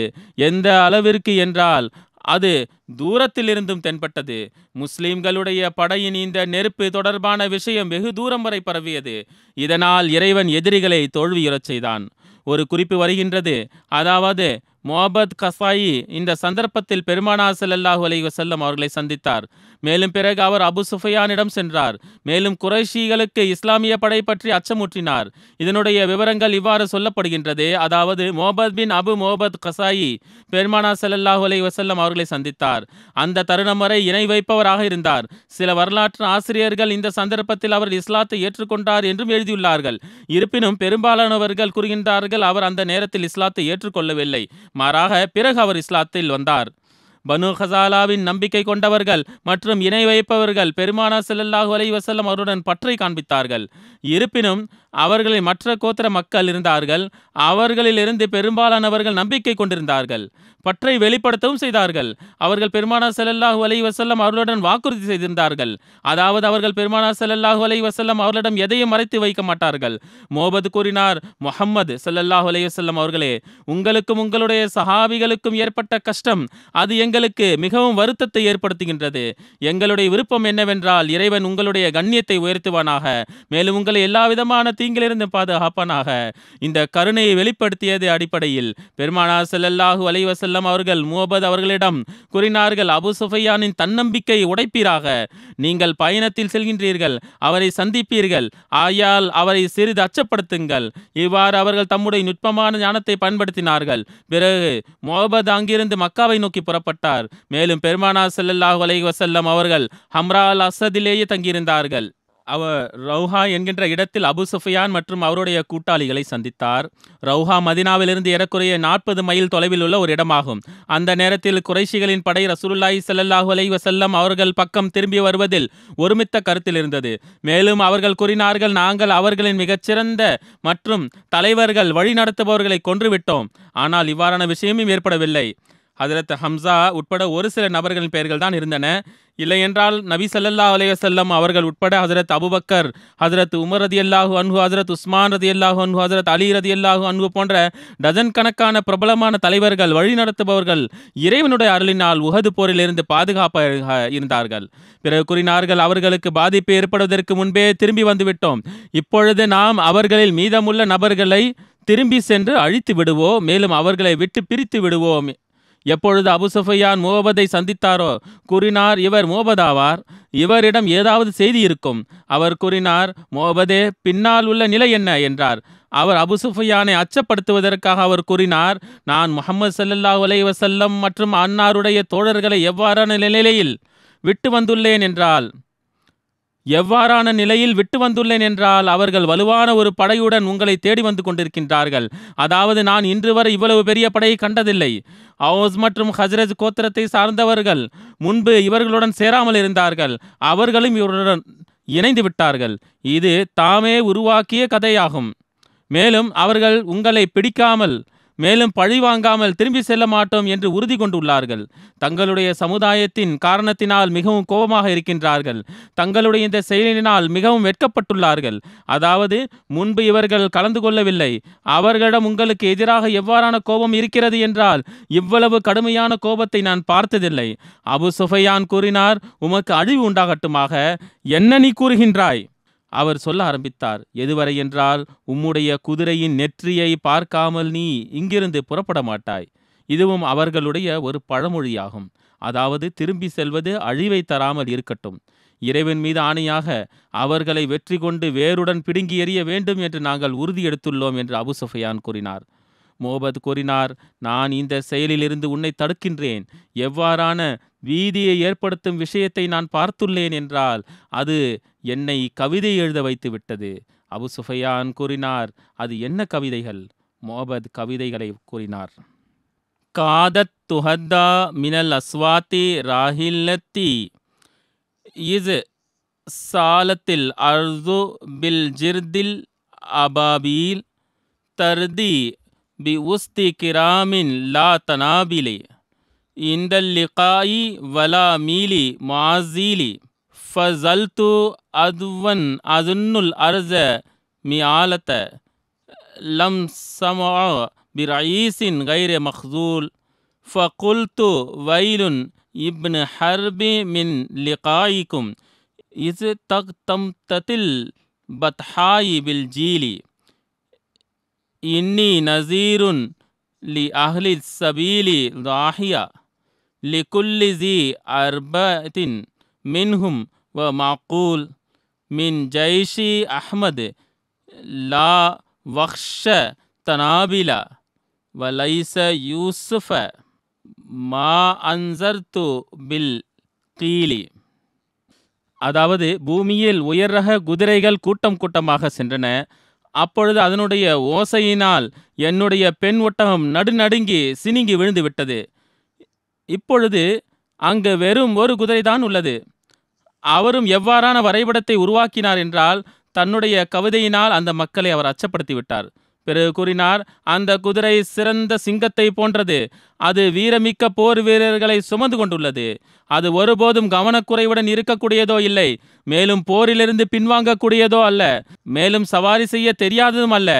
எந்த அளவிற்கு என்றால் அது தூரத்திலிருந்தும் தென்பட்டது. முஸ்லிம்களுடைய படையின் இந்த நெருப்பு தொடர்பான விஷயம் வெகு தூரம் வரை பரவியது. இதனால் இறைவன் எதிரிகளை தோல்வியுறச் செய்தான். ஒரு குறிப்பு வருகின்றது. அதாவது, முஹம்மது கசாயி இந்த சந்தர்ப்பத்தில் பெருமானார் ஸல்லல்லாஹு அலைஹி வஸல்லம் அவர்களை சந்தித்தார். மேலும் பிறகு அவர் அபு சுஃபியானிடம் சென்றார். மேலும் குறைஷிகளுக்கு இஸ்லாமிய படை பற்றி அச்சமூட்டினார். இதனுடைய விவரங்கள் இவ்வாறு சொல்லப்படுகின்றது. அதாவது, முஹம்மது கசாயி பெருமானார் ஸல்லல்லாஹு அலைஹி வஸல்லம் அவர்களை சந்தித்தார். அந்த தருணம் வரை இணை வைப்பவராக இருந்தார். சில வரலாற்று ஆசிரியர்கள் இந்த சந்தர்ப்பத்தில் அவர் இஸ்லாத்தை ஏற்றுக்கொண்டார் என்றும் எழுதியுள்ளார்கள். இருப்பினும் பெரும்பாலானவர்கள் கூறுகின்றார்கள் அவர் அந்த நேரத்தில் இஸ்லாத்தை ஏற்றுக்கொள்ளவில்லை. மாறாக பிறகு அவர் இஸ்லாத்தில் வந்தார். பனு ஹசாலாவின் நம்பிக்கை கொண்டவர்கள் மற்றும் இணை வைப்பவர்கள் பெருமானார் ஸல்லல்லாஹு அலைஹி வஸல்லம் அவருடன் பற்றை காண்பித்தார்கள். இருப்பினும் அவர்களில் மற்ற கோத்திர மக்கள் இருந்தார்கள். அவர்களிலிருந்து பெரும்பாலானவர்கள் நம்பிக்கை கொண்டிருந்தார்கள். பற்றை வெளிப்படுத்தவும் செய்தார்கள். அவர்கள் பெருமானார் ஸல்லல்லாஹு அலைஹி வஸல்லம் அவர்களுடன் வாக்குறுதி செய்திருந்தார்கள். அதாவது, அவர்கள் பெருமானார் ஸல்லல்லாஹு அலைஹி வஸல்லம் அவர்களிடம் எதையும் மறைத்து வைக்க மாட்டார்கள். முஹம்மது கூறினார், முஹம்மது ஸல்லல்லாஹு அலைஹி வஸல்லம் அவர்களே, உங்களுக்கும் உங்களுடைய சஹாபிகளுக்கும் ஏற்பட்ட கஷ்டம் அது எங்களுக்கு மிகவும் வருத்தத்தை ஏற்படுத்துகின்றது. எங்களுடைய விருப்பம் என்னவென்றால் இறைவன் உங்களுடைய கண்ணியத்தை உயர்த்துவானாக, மேலும் உங்களை எல்லா விதமான தீங்கிலிருந்து பாதுகாப்பானாக. இந்த கருணையை வெளிப்படுத்தியது அடிப்படையில் பெருமானார் ஸல்லல்லாஹு அலைஹி வஸல்லம் அவர்கள் முஹம்மது அவர்களிடம் கூறினார்கள், அபு சுஃபியானின் தன்னம்பிக்கை உடைப்பீராக. நீங்கள் பயணத்தில் செல்கின்றீர்கள், அவரை சந்திப்பீர்கள். ஆயால் அவரை சிறிது அச்சப்படுத்துங்கள். இவ்வாறு அவர்கள் தம்முடைய நுட்பமான ஞானத்தை பயன்படுத்தினார்கள். பிறகு முஹம்மது அங்கிருந்து மக்காவை நோக்கி புறப்பட்டார். மேலும் பெருமானார் ஸல்லல்லாஹு அலைஹி வஸல்லம் அவர்கள் ஹம்ரா அல் அஸதிலேயே தங்கியிருந்தார்கள். அவர் ரௌஹா என்கின்ற இடத்தில் அபு சுஃபியான் மற்றும் அவருடைய கூட்டாளிகளை சந்தித்தார். ரௌஹா மதினாவிலிருந்து ஏறக்குறைய 40 மைல் தொலைவில் உள்ள ஒரு இடமாகும். அந்த நேரத்தில் குறைஷிகளின் படை ரசூலுல்லாஹி ஸல்லல்லாஹு அலைஹி வஸல்லம் அவர்கள் பக்கம் திரும்பி வருவதில் ஒருமித்த கருத்தில் இருந்தது. மேலும் அவர்கள் கூறினார்கள், நாங்கள் அவர்களின் மிகச்சிறந்த மற்றும் தலைவர்கள் வழிநடத்துபவர்களை கொன்றுவிட்டோம். ஆனால் இவ்வாறான விஷயமும் ஏற்படவில்லை. ஹஜ்ரத் ஹம்சா உட்பட ஒரு சில நபர்களின் பெயர்கள் தான் இருந்தன. இல்லையென்றால் நபி ஸல்லல்லாஹு அலைஹி வஸல்லம் அவர்கள் உட்பட ஹஜ்ரத் அபூபக்கர், ஹஜ்ரத் உமர் ரதியல்லாஹு அன்ஹு, ஹஜ்ரத் உஸ்மான் ரதியல்லாஹு அன்ஹு, ஹஜ்ரத் அலி ரதியல்லாஹு அன்ஹு போன்ற டஜன் கணக்கான பிரபலமான தலைவர்கள், வழிநடத்துபவர்கள் இறைவனுடைய அருளினால் உஹது போரிலிருந்து பாதுகாப்பாக இருந்தார்கள். பிறகு கூறினார்கள், அவர்களுக்கு பாதிப்பு ஏற்படுவதற்கு முன்பே திரும்பி வந்துவிட்டோம். இப்பொழுது நாம் அவர்களில் மீதமுள்ள நபர்களை திரும்பி சென்று அழித்து விடுவோம். மேலும் அவர்களை விட்டு பிரித்து விடுவோம். எப்பொழுது அபு சுஃபியான் முஹம்மதை சந்தித்தாரோ கூறினார், இவர் முஹம்மதாவார், இவரிடம் ஏதாவது செய்தி இருக்கும். அவர் கூறினார், முஹம்மதே, பின்னால் உள்ள நிலை என்ன என்றார். அவர் அபு சுஃபியானை அச்சப்படுத்துவதற்காக அவர் கூறினார், நான் முஹம்மது ஸல்லல்லாஹு அலைஹி வஸல்லம் மற்றும் அன்னாருடைய தோழர்களை எவ்வாறான நிலையில் விட்டு வந்துள்ளேன் என்றால் அவர்கள் வலுவான ஒரு படையுடன் உங்களை தேடி வந்து கொண்டிருக்கின்றார்கள். அதாவது, நான் இன்று வரை இவ்வளவு பெரிய படையை கண்டதில்லை. அவுஸ் மற்றும் ஹஜ்ரஜ் கோத்திரத்தை சார்ந்தவர்கள் முன்பு இவர்களுடன் சேராமல் இருந்தார்கள். அவர்களும் இவருடன் இணைந்து விட்டார்கள். இது தாமே உருவாக்கிய கதையாகும். மேலும் அவர்கள் உங்களை பிடிக்காமல் மேலும் பழிவாங்காமல் திரும்பி செல்ல மாட்டோம் என்று உறுதி கொண்டுள்ளார்கள். தங்களுடைய சமுதாயத்தின் காரணத்தினால் மிகவும் கோபமாக இருக்கின்றார்கள். தங்களுடைய இந்த செயலினால் மிகவும் வெட்கப்பட்டுள்ளார்கள். அதாவது, முன்பு இவர்கள் கலந்து கொள்ளவில்லை. அவர்களிடம் உங்களுக்கு எதிராக எவ்வாறான கோபம் இருக்கிறது என்றால் இவ்வளவு கடுமையான கோபத்தை நான் பார்த்ததில்லை. அபு சுஃபியான் கூறினார், உமக்கு அழிவு உண்டாகட்டுமாக. என்ன நீ கூறுகின்றாய்? அவர் சொல்ல ஆரம்பித்தார், எதுவரை என்றால் உம்முடைய குதிரையின் நெற்றியை பார்க்காமல் நீ இங்கிருந்து புறப்பட மாட்டாய். இதுவும் அவர்களுடைய ஒரு பழமொழியாகும். அதாவது, திரும்பி செல்வது அழிவை தராமல் இருக்கட்டும். இறைவன் மீது ஆணையாக அவர்களை வெற்றி கொண்டு வேருடன் பிடுங்கி எறிய வேண்டும் என்று நாங்கள் உறுதி எடுத்துள்ளோம் என்று அபு சுஃபியான் கூறினார். முஹம்மது கூறினார், நான் இந்த செயலிலிருந்து உன்னை தடுக்கின்றேன். எவ்வாறான வீதியை ஏற்படுத்தும் விஷயத்தை நான் பார்த்துள்ளேன் என்றால் அது என்னை கவிதை எழுத வைத்து விட்டது. அபு சுஃபியான் கூறினார், அது என்ன கவிதைகள்? முஹம்மது கவிதைகளை கூறினார். காதத் துஹத்தா மினல் அஸ்வாத்தி ராஹில்லத்தி இது சாலத்தில் அர்து பில் ஜிர்தில் அபாபீல் தர்தி பி உஸ்தி கிராமின் லா தனாபிலி இந்தல் லிகாயி வலா மீலி முஆஸிலி ஃபஸல்து அதுவன் அதுன்னுல் அர்ஸ மிஆலத லம் சமஅ பிரயீஸின் கைர மக்ஸூல் ஃபகுல்து வைலுன் இப்னு ஹர்பி மின் லிகாயிக்கும் இஸ் தக்தம்தத்தில் பத்ஹாயி பில் ஜீலி இன்னி நசீருன் லி அஹ்லி சபீலி தாஹியா லிகுல்லி ஸி அர்பத்தின் மின்ஹும் வ மாக்கூல் மின் ஜைஷி அஹ்மத் லா வக்ஷ தனாபில வலைஸ யூசுஃப மா அன்சர்து பில் கீலி. அதாவது பூமியில் உயர் ரக குதிரைகள் கூட்டம் கூட்டமாக சென்றன. அப்பொழுது அதனுடைய ஓசையினால் என்னுடைய பெண் ஒட்டகம் நடுநடுங்கி சினுங்கி விழுந்து விட்டது. இப்பொழுது அங்கு வெறும் ஒரு குதிரைதான் உள்ளது. அவரும் எவ்வாறான வரைபடத்தை உருவாக்கினார் என்றால் தன்னுடைய கவிதையினால் அந்த மக்களை அவர் அச்சப்படுத்தி விட்டார். பிறகு கூறினார், அந்த குதிரை சிறந்த சிங்கத்தை போன்றது. அது வீரமிக்க போர் வீரர்களை சுமந்து கொண்டுள்ளது. அது ஒருபோதும் கவனக்குறைவுடன் இருக்கக்கூடியதோ இல்லை, மேலும் போரிலிருந்து பின்வாங்கக்கூடியதோ அல்ல, மேலும் சவாரி செய்ய தெரியாததும் அல்ல.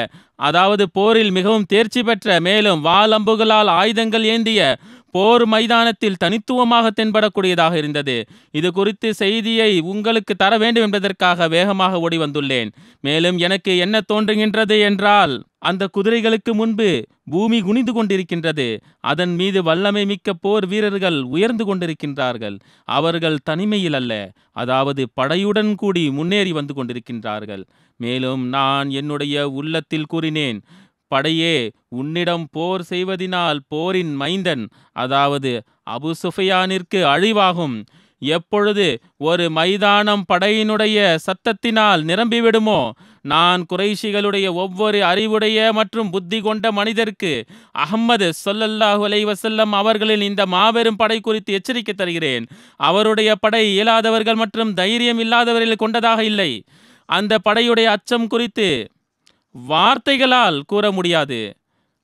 அதாவது போரில் மிகவும் தேர்ச்சி பெற்ற, மேலும் வாள் அம்புகளால் ஆயுதங்கள் ஏந்திய, போர் மைதானத்தில் தனித்துவமாக தென்படக்கூடியதாக இருந்தது. இது குறித்து செய்தியை உங்களுக்கு தர வேண்டும் என்பதற்காக வேகமாக ஓடி வந்துள்ளேன். மேலும் எனக்கு என்ன தோன்றுகின்றது என்றால், அந்த குதிரைகளுக்கு முன்பு பூமி குனிந்து கொண்டிருக்கின்றது. அதன் மீது வல்லமை மிக்க போர் வீரர்கள் உயர்ந்து கொண்டிருக்கின்றார்கள். அவர்கள் தனிமையில் அல்ல, அதாவது படையுடன் கூடி முன்னேறி வந்து கொண்டிருக்கின்றார்கள். மேலும் நான் என்னுடைய உள்ளத்தில் கூறினேன், படையே, உன்னிடம் போர் செய்வதினால் போரின் மைந்தன், அதாவது அபு சுஃபியானிற்கு அழிவாகும். எப்பொழுது ஒரு மைதானம் படையினுடைய சத்தத்தினால் நிரம்பிவிடுமோ, நான் குறைஷிகளுடைய ஒவ்வொரு அறிவுடைய மற்றும் புத்தி கொண்ட மனிதருக்கு அஹ்மது ஸல்லல்லாஹு அலைஹி வஸல்லம் அவர்களின் இந்த மாபெரும் படை குறித்து எச்சரிக்கை தருகிறேன். அவருடைய படை இயலாதவர்கள் மற்றும் தைரியம் இல்லாதவர்கள் கொண்டதாக இல்லை. அந்த படையுடைய அச்சம் குறித்து வார்த்தைகளால் கூற முடியாது.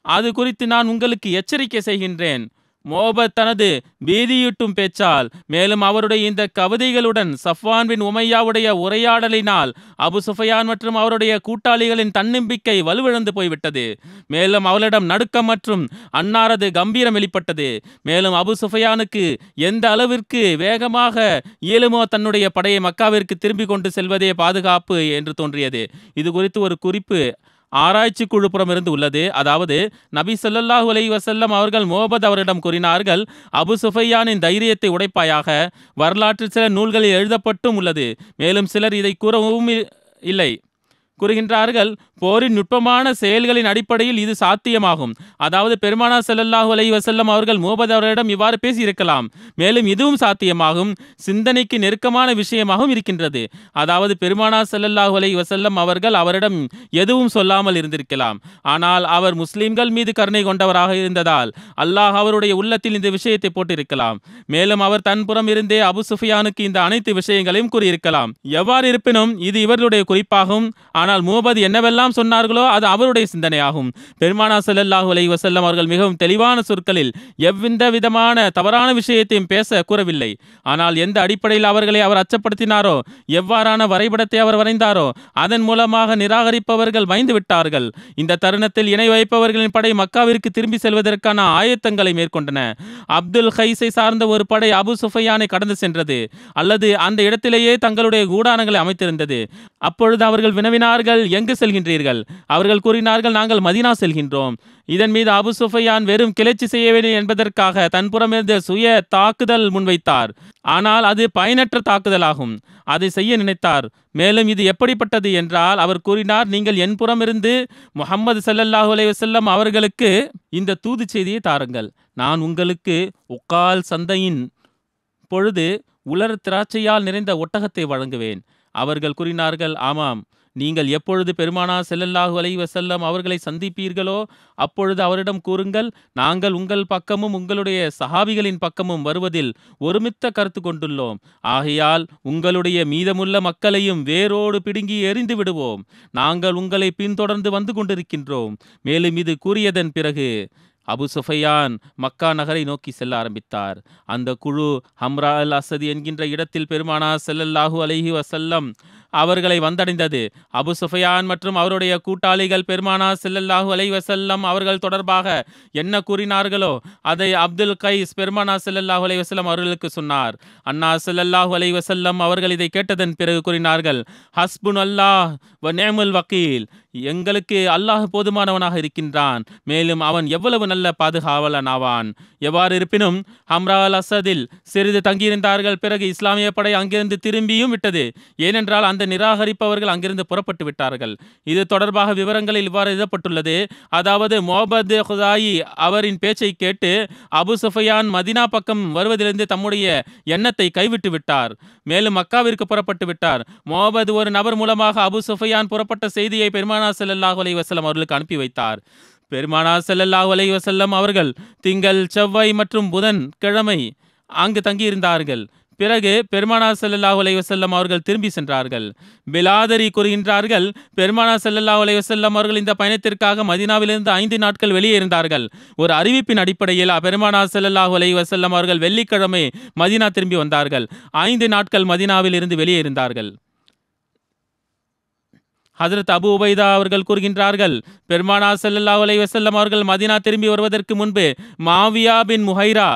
அது குறித்து நான் உங்களுக்கு எச்சரிக்கை செய்கின்றேன். மோபத் தனது பீதியூட்டும் பேச்சால், மேலும் அவருடைய இந்த கவிதைகளுடன் சஃப்வான் பின் உமையாவுடைய உரையாடலினால் அபு சுஃபியான் மற்றும் அவருடைய கூட்டாளிகளின் தன்னம்பிக்கை வலுவிழந்து போய்விட்டது. மேலும் அவளிடம் நடுக்கம் மற்றும் அன்னாரது கம்பீரம் வெளிப்பட்டது. மேலும் அபு சுஃபியானுக்கு எந்த அளவிற்கு வேகமாக இயலுமோ தன்னுடைய படையை மக்காவிற்கு திரும்பி கொண்டு செல்வதே பாதுகாப்பு என்று தோன்றியது. இது குறித்து ஒரு குறிப்பு ஆராய்ச்சி குழுப்புறம் இருந்து உள்ளது. அதாவது நபி ஸல்லல்லாஹு அலைஹி வஸல்லம் அவர்கள் மோபத் அவரிடம் கூறினார்கள், அபு சுஃபியானின் தைரியத்தை உடைப்பாயாக. வரலாற்றில் சில நூல்களில் எழுதப்பட்டும் உள்ளது. மேலும் சிலர் இதை கூறவும் இல்லை. கூறுகின்றார்கள், போரின் நுட்பமான செயல்களின் அடிப்படையில் இது சாத்தியமாகும். அதாவது பெருமானார் ஸல்லல்லாஹு அலைஹி வஸல்லம் அவர்கள் மோபத் அவர்களிடம் இவ்வாறு பேசியிருக்கலாம். மேலும் இதுவும் சாத்தியமாகும், சிந்தனைக்கு நெருக்கமான விஷயமாகவும் இருக்கின்றது. அதாவது பெருமானார் ஸல்லல்லாஹு அலைஹி வஸல்லம் அவர்கள் அவரிடம் எதுவும் சொல்லாமல் இருந்திருக்கலாம். ஆனால் அவர் முஸ்லிம்கள் மீது கருணை கொண்டவராக இருந்ததால் அல்லாஹ் அவருடைய உள்ளத்தில் இந்த விஷயத்தை போட்டிருக்கலாம். மேலும் அவர் தன் புறம் இருந்தே அபு சுஃபியானுக்கு இந்த அனைத்து விஷயங்களையும் கூறியிருக்கலாம். எவ்வாறு இருப்பினும் இது இவர்களுடைய குறிப்பாகும். ஆனால் மோபத் என்னவெல்லாம் சொன்னார்களோ அது அவருடைய சிந்தனையாகும். பெருமானார் ஸல்லல்லாஹு அலைஹி வஸல்லம் அவர்கள் மிகவும் தெளிவான சொற்களில் எவ்வித விதமான தவறான விஷயத்தையும் பேச கூறவில்லை. ஆனால் எந்த அடிப்படையில் அவர்களை அவர் அச்சப்படுத்தினாரோ, எவ்வாறான வரைபடத்தை அவர் வரைந்தாரோ, அதன் மூலமாக நிராகரிப்பவர்கள் பயந்து விட்டார்கள். இந்த தருணத்தில் இணை வைப்பவர்களின் படை மக்காவிற்கு திரும்பி செல்வதற்கான ஆயத்தங்களை மேற்கொண்டன. அப்துல் கைஸை சார்ந்த ஒரு படை அபு சுஃபியானை கடந்து சென்றது, அல்லது அந்த இடத்திலேயே தங்களுடைய கூடாரங்களை அமைத்திருந்தது. அப்பொழுது அவர்கள் வினவினார்கள், எங்கு செல்கின்றீர்கள்? அவர்கள் கூறினார்கள், நாங்கள் மதீனா செல்கின்றோம். இதன் மீது அபு சுஃபியான் வெறும் கிளர்ச்சி செய்ய வேண்டும் என்பதற்காக தன்புறமிருந்து சுய தாக்குதல் முன்வைத்தார். ஆனால் அது பயனற்ற தாக்குதலாகும். அதை செய்ய நினைத்தார். மேலும் இது எப்படிப்பட்டது என்றால், அவர் கூறினார், நீங்கள் என் புறமிருந்து முஹம்மது ஸல்லல்லாஹு அலைஹி வஸல்லம் அவர்களுக்கு இந்த தூது செய்தியை தாருங்கள். நான் உங்களுக்கு உக்கால் சந்தையின் பொழுது உலர் திராட்சையால் நிறைந்த ஒட்டகத்தை வழங்குவேன். அவர்கள் கூறினார்கள், ஆமாம், நீங்கள் எப்பொழுது பெருமானார் ஸல்லல்லாஹு அலைஹி வஸல்லம் அவர்களை சந்திப்பீர்களோ அப்பொழுது அவரிடம் கூறுங்கள், நாங்கள் உங்கள் பக்கமும் உங்களுடைய சஹாபிகளின் பக்கமும் வருவதில் ஒருமித்த கருத்து கொண்டுள்ளோம். ஆகையால் உங்களுடைய மீதமுள்ள மக்களையும் வேரோடு பிடுங்கி எறிந்து விடுவோம். நாங்கள் உங்களை பின்தொடர்ந்து வந்து கொண்டிருக்கின்றோம். மேலும் இது கூறியதன் பிறகு அபு சுஃபையான் மக்கா நகரை நோக்கி செல்ல ஆரம்பித்தார். அந்த குழு ஹம்ரா அல் அசதி என்கின்ற இடத்தில் பெருமானார் ஸல்லல்லாஹு அலைஹி வஸல்லம் அவர்களை வந்தடைந்தது. அபு சுஃபையான் மற்றும் அவருடைய கூட்டாளிகள் பெருமானார் ஸல்லல்லாஹு அலைஹி வஸல்லம் அவர்கள் தொடர்பாக என்ன கூறினார்களோ அதை அப்துல் கைஸ் பெருமானார் ஸல்லல்லாஹு அலைஹி வஸல்லம் அவர்களுக்கு சொன்னார். அன்னார் ஸல்லல்லாஹு அலைஹி வஸல்லம் அவர்கள் இதை கேட்டதன் பிறகு கூறினார்கள், ஹஸ்புன் அல்லாஹ் வ நிஅமல் வக்கீல், எங்களுக்கு அல்லாஹ் போதுமானவனாக இருக்கின்றான், மேலும் அவன் எவ்வளவு நல்ல பாதுகாவலன் ஆவான். எவ்வாறு இருப்பினும் ஹம்ரா அல் அசதில் சிறிது தங்கியிருந்தார்கள். பிறகு இஸ்லாமிய படை அங்கிருந்து திரும்பியும் விட்டது. ஏனென்றால் அந்த நிராகரிப்பவர்கள் அங்கிருந்து புறப்பட்டு விட்டார்கள். இது தொடர்பாக விவரங்களில் இவ்வாறு எழுதப்பட்டுள்ளது. அதாவது முஹம்மது குதாயி அவரின் பேச்சை கேட்டு அபு சுஃபையான் மதினா பக்கம் வருவதிலிருந்து தம்முடைய எண்ணத்தை கைவிட்டு விட்டார். மேலும் மக்காவிற்கு புறப்பட்டு விட்டார். முஹம்மது ஒரு நபர் மூலமாக அபு சுஃபையான் புறப்பட்ட செய்தியை பெருமானார் ஸல்லல்லாஹு அலைஹி வஸல்லம் அவர்களுக்கு அனுப்பி வைத்தார். பெருமானார் ஸல்லல்லாஹு அலைஹி வஸல்லம் அவர்கள் திங்கள், செவ்வாய் மற்றும் புதன் கிழமை அங்கு தங்கியிருந்தார்கள். பிறகு பெருமானார் ஸல்லல்லாஹு அலைஹி வஸல்லம் அவர்கள் திரும்பி சென்றார்கள். பிலாதரி கூறுகின்றார்கள், பெருமானார் ஸல்லல்லாஹு அலைஹி வஸல்லம் அவர்கள் இந்த பயணத்திற்காக மதீனாவிலிருந்து 5 நாட்கள் வெளியே இருந்தார்கள். ஒரு அறிவிப்பின் அடிப்படையில் பெருமானார் ஸல்லல்லாஹு அலைஹி வஸல்லம் அவர்கள் வெள்ளிக்கிழமை மதீனா திரும்பி வந்தார்கள். 5 நாட்கள் மதீனாவில் இருந்து வெளியே இருந்தார்கள். ஹஜ்ரத் அபு உபைதா அவர்கள் கூறுகின்றார்கள், பெருமானார் ஸல்லல்லாஹு அலைஹி வஸல்லம் அவர்கள் மதீனா திரும்பி வருவதற்கு முன்பு மாவியா பின் முஹைரா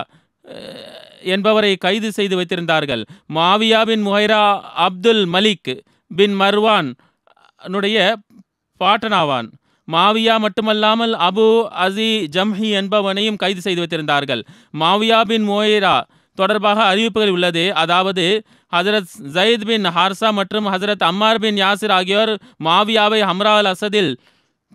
என்பவரை கைது செய்து வைத்திருந்தார்கள். மாவியா பின் முஹைரா அப்துல் மலிக் பின் மர்வான் பாட்டனாவான். மாவியா மட்டுமல்லாமல் அபு அசி ஜம்ஹி என்பவனையும் கைது செய்து வைத்திருந்தார்கள். மாவியா பின் முஹைரா தொடர்பாக அறிவிப்புகள் உள்ளது. அதாவது ஹஜரத் ஜயித் பின் ஹார்சா மற்றும் ஹஜரத் அம்மார் பின் யாசிர் ஆகியோர் மாவியாவை ஹம்ரா அல் அசதில்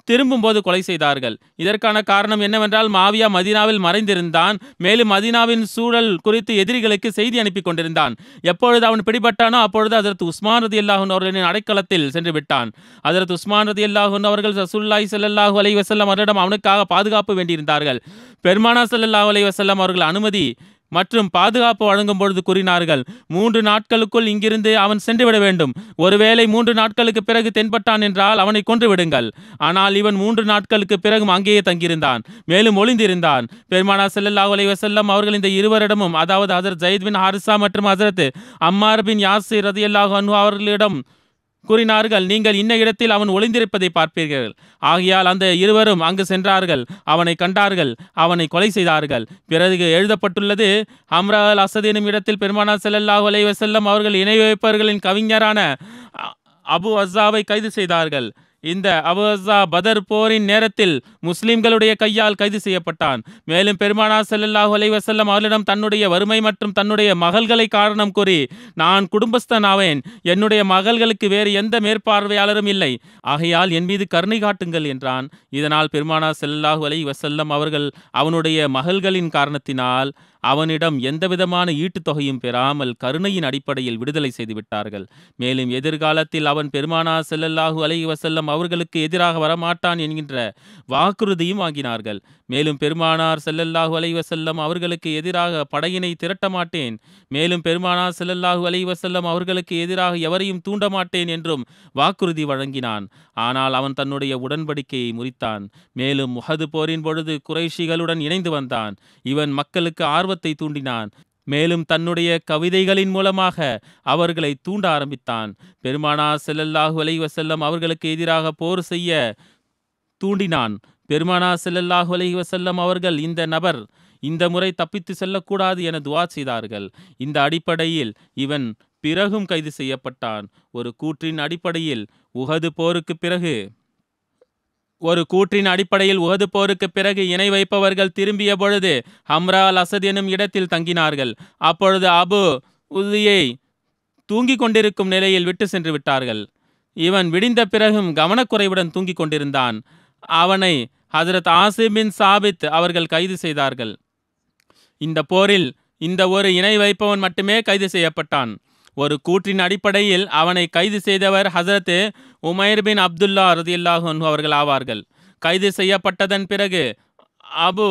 திரும்பும்போது கொலை செய்தார்கள். இதற்கான காரணம் என்னவென்றால், மாவியா மதீனாவில் மறைந்திருந்தான். மேலும் மதீனாவின் சூழல் குறித்து எதிரிகளுக்கு செய்தி அனுப்பி கொண்டிருந்தான். எப்பொழுது அவன் பிடிபட்டானோ அப்பொழுது ஹஜரத் உஸ்மான் ரலியல்லாஹு அன்ஹு அவர்களின் அடைக்கலத்தில் சென்று விட்டான். ஹஜரத் உஸ்மான் ரலியல்லாஹு அன்ஹு அவர்கள் ரசூலுல்லாஹி ஸல்லல்லாஹு அலைஹி வஸல்லம் அவரிடம் அவனுக்காக பாதுகாப்பு வேண்டியிருந்தார்கள். பெருமானார் ஸல்லல்லாஹு அலைஹி வஸல்லம் அவர்கள் அனுமதி மற்றும் பாதுகாப்பு வழங்கும் பொழுது கூறினார்கள், 3 நாட்களுக்குள் இங்கிருந்து அவன் சென்றுவிட வேண்டும். ஒருவேளை 3 நாட்களுக்கு பிறகு தென்பட்டான் என்றால் அவனை கொன்று விடுங்கள். ஆனால் இவன் 3 நாட்களுக்கு பிறகும் அங்கேயே தங்கியிருந்தான், மேலும் ஒளிந்திருந்தான். பெருமானார் ஸல்லல்லாஹு அலைஹி வஸல்லம் அவர்கள் இந்த இருவரிடமும், அதாவது ஹஜரத் ஜயித் பின் ஹாரிஸா மற்றும் ஹஜரத் அம்மார் பின் யாசிர் ரலியல்லாஹு அன்ஹு அவர்களிடம் கூறினார்கள், நீங்கள் இன்ன இடத்தில் அவன் ஒளிந்திருப்பதை பார்ப்பீர்கள். ஆகையால் அந்த இருவரும் அங்கு சென்றார்கள். அவனை கண்டார்கள். அவனை கொலை செய்தார்கள். பிறகு எழுதப்பட்டுள்ளது, ஹம்ரா அல் அசத் எனும் இடத்தில் பெருமானார் ஸல்லல்லாஹு அலைஹி வஸல்லம் அவர்கள் இணை வைப்பவர்களின் கவிஞரான அபு அஸ்ஸாவை கைது செய்தார்கள். இந்த அபு அஸ்ஸா பதர் போரின் நேரத்தில் முஸ்லிம்களுடைய கையால் கைது செய்யப்பட்டான். மேலும் பெருமானார் ஸல்லல்லாஹு அலைஹி வஸல்லம் அவர்களிடம் தன்னுடைய வறுமை மற்றும் தன்னுடைய மகள்களை காரணம் கூறி, நான் குடும்பஸ்தன் ஆவேன், என்னுடைய மகள்களுக்கு வேறு எந்த மேற்பார்வையாளரும் இல்லை, ஆகையால் என் மீது கருணை காட்டுங்கள் என்றான். இதனால் பெருமானார் ஸல்லல்லாஹு அலைஹி வஸல்லம் அவர்கள் அவனுடைய மகள்களின் காரணத்தினால் அவனிடம் எந்தவிதமான ஈட்டுத் தொகையும் பெறாமல் கருணையின் அடிப்படையில் விடுதலை செய்து விட்டார்கள். மேலும் எதிர்காலத்தில் அவன் பெருமானார் ஸல்லல்லாஹு அலைஹி வஸல்லம் அவர்களுக்கு எதிராக வரமாட்டான் என்கின்ற வாக்குறுதியும் வாங்கினார்கள். மேலும் பெருமானார் ஸல்லல்லாஹு அலைஹி வஸல்லம் அவர்களுக்கு எதிராக படையினை திரட்ட மாட்டேன், மேலும் பெருமானார் ஸல்லல்லாஹு அலைஹி வஸல்லம் அவர்களுக்கு எதிராக எவரையும் தூண்ட மாட்டேன் என்றும் வாக்குறுதி வழங்கினான். ஆனால் அவன் தன்னுடைய உடன்படிக்கையை முறித்தான். மேலும் உஹது போரின் பொழுது குறைஷிகளுடன் இணைந்து வந்தான். இவன் மக்களுக்கு ஆர்வத்தை தூண்டினான். மேலும் தன்னுடைய கவிதைகளின் மூலமாக அவர்களை தூண்ட ஆரம்பித்தான். பெருமானார் ஸல்லல்லாஹு அலைஹி வஸல்லம் அவர்களுக்கு எதிராக போர் செய்ய தூண்டினான். பெருமானார் ஸல்லல்லாஹு அலைஹி வஸல்லம் அவர்கள் இந்த நபர் இந்த முறை தப்பித்து செல்லக்கூடாது என துஆ செய்தார்கள். இந்த அடிப்படையில் இவன் பிறகும் கைது செய்யப்பட்டான். ஒரு கூற்றின் அடிப்படையில் உஹது போருக்கு பிறகு இணை வைப்பவர்கள் திரும்பிய பொழுது ஹம்ரா அல் அசத் எனும் இடத்தில் தங்கினார்கள். அப்பொழுது அபு உதியை தூங்கிக் கொண்டிருக்கும் நிலையில் விட்டு சென்று விட்டார்கள். இவன் விடிந்த பிறகும் கவனக்குறைவுடன் தூங்கிக் கொண்டிருந்தான். அவனை ஹஜரத் ஆசிம் பின் சாபித் அவர்கள் கைது செய்தார்கள். இந்த போரில் இந்த ஒரு இணை வைப்பவன் மட்டுமே கைது செய்யப்பட்டான். ஒரு கூற்றின் அடிப்படையில் அவனை கைது செய்தவர் ஹசரத் உமைர் பின் அப்துல்லா ரதியல்லாஹு அன்ஹு அவர்கள் ஆவார்கள். கைது செய்யப்பட்டதன் பிறகு அபு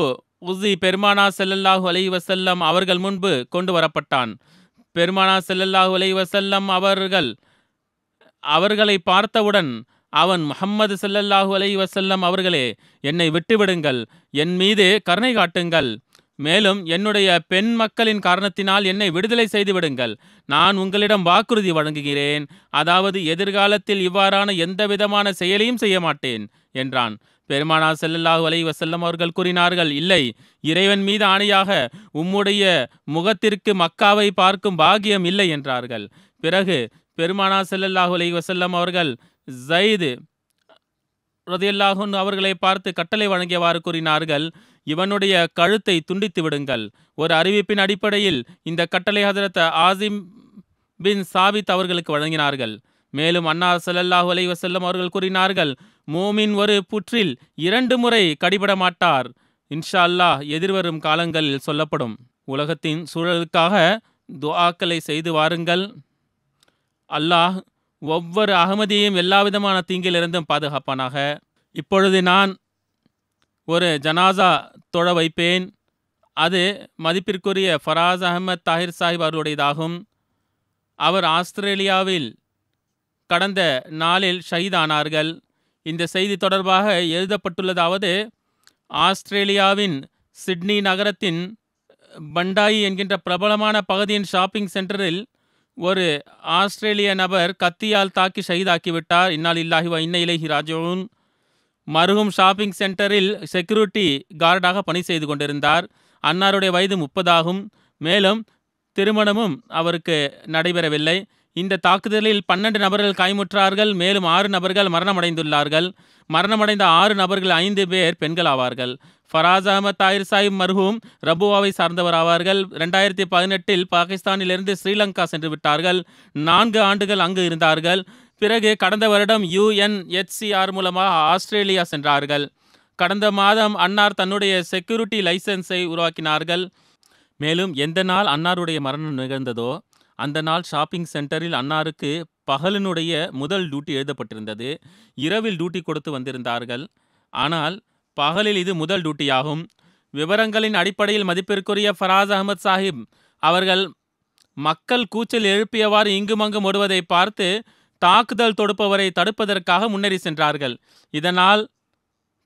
உஸி பெருமானா ஸல்லல்லாஹு அலைஹி வஸல்லம் அவர்கள் முன்பு கொண்டு வரப்பட்டான். பெருமானா ஸல்லல்லாஹு அலைஹி வஸல்லம் அவர்களை பார்த்தவுடன் அவன், முஹம்மது ஸல்லல்லாஹு அலைஹி வஸல்லம் அவர்களே, என்னை விட்டுவிடுங்கள், என் மீது கருணை காட்டுங்கள், மேலும் என்னுடைய பெண் மக்களின் காரணத்தினால் என்னை விடுதலை செய்து விடுங்கள். நான் உங்களிடம் வாக்குறுதி வழங்குகிறேன், அதாவது எதிர்காலத்தில் இவ்வாறான எந்த விதமான செயலையும் செய்ய மாட்டேன் என்றான். பெருமானா ஸல்லல்லாஹு அலைஹி வஸல்லம் அவர்கள் கூறினார்கள், இல்லை, இறைவன் மீது ஆணையாக உம்முடைய முகத்திற்கு மக்காவை பார்க்கும் பாக்கியம் இல்லை என்றார்கள். பிறகு பெருமானா ஸல்லல்லாஹு அலைஹி வஸல்லம் அவர்கள் ஸைத் ரலியல்லாஹு அன்ஹு அவர்களை பார்த்து கட்டளை வழங்கியவாறு கூறினார்கள், இவனுடைய கழுத்தை துண்டித்து விடுங்கள். ஒரு அறிவிப்பின் அடிப்படையில் இந்த கட்டளை ஹஜரத் ஆசிம் பின் சாபித் அவர்களுக்கு வழங்கினார்கள். மேலும் அன்னார் ஸல்லல்லாஹு அலைஹி வஸல்லம் அவர்கள் கூறினார்கள், மூமின் ஒரு புற்றில் 2 முறை கடிபட மாட்டார். இன்ஷா அல்லாஹ் எதிர்வரும் காலங்களில் சொல்லப்படும். உலகத்தின் சூழலுக்காக துஆக்களை செய்து வாருங்கள். அல்லாஹ் ஒவ்வொரு அகமதியையும் எல்லாவிதமான தீங்கிலிருந்தும் பாதுகாப்பானாக. இப்பொழுது நான் ஒரு ஜனாசா தொழ வைப்பேன். அது மதிப்பிற்குரிய ஃபராஸ் அஹமத் தாஹிர் சாஹிப் அவர்களுடையதாகும். அவர் ஆஸ்திரேலியாவில் கடந்த நாளில் ஷஹீதானார்கள். இந்த செய்தி தொடர்பாக எழுதப்பட்டுள்ளதாவது, ஆஸ்திரேலியாவின் சிட்னி நகரத்தின் பண்டாயி என்கின்ற பிரபலமான பகுதியின் ஷாப்பிங் சென்டரில் ஒரு ஆஸ்திரேலிய நபர் கத்தியால் தாக்கி ஷஹீதாக்கிவிட்டார். இன்னா லில்லாஹி வ இன்னா இலைஹி ராஜிஊன். மர்ஹூம் ஷாப்பிங் சென்டரில் செக்யூரிட்டி கார்டாக பணி செய்து கொண்டிருந்தார். அன்னாருடைய வயது 30 ஆகும். மேலும் திருமணமும் அவருக்கு நடைபெறவில்லை. இந்த தாக்குதலில் 12 நபர்கள் காயமுற்றார்கள். மேலும் 6 நபர்கள் மரணமடைந்துள்ளார்கள். மரணமடைந்த 6 நபர்கள் 5 பேர் பெண்கள் ஆவார்கள். ஃபராஸ் அஹமத் தாஹிர் சாஹிப் மர்ஹூம் ரபுவாவை சார்ந்தவர் ஆவார்கள். 2018 பாகிஸ்தானிலிருந்து ஸ்ரீலங்கா சென்று விட்டார்கள். 4 ஆண்டுகள் அங்கு இருந்தார்கள். பிறகு கடந்த வருடம் UNHCR மூலமாக ஆஸ்திரேலியா சென்றார்கள். கடந்த மாதம் அன்னார் தன்னுடைய செக்யூரிட்டி லைசன்ஸை உருவாக்கினார்கள். மேலும் எந்த நாள் அன்னாருடைய மரணம் நிகழ்ந்ததோ அந்த நாள் ஷாப்பிங் சென்டரில் அன்னாருக்கு பகலினுடைய முதல் டியூட்டி எழுதப்பட்டிருந்தது. இரவில் டியூட்டி கொடுத்து வந்திருந்தார்கள். ஆனால் பகலில் இது முதல் டியூட்டியாகும். விவரங்களின் அடிப்படையில் மதிப்பிற்குரிய ஃபராஸ் அஹமத் சாஹிப் அவர்கள் மக்கள் கூச்சல் எழுப்பியவாறு இங்குமங்கும் ஓடுவதை பார்த்து தாக்குதல் தொடுப்பவரை தடுப்பதற்காக முன்னேறி சென்றார்கள். இதனால்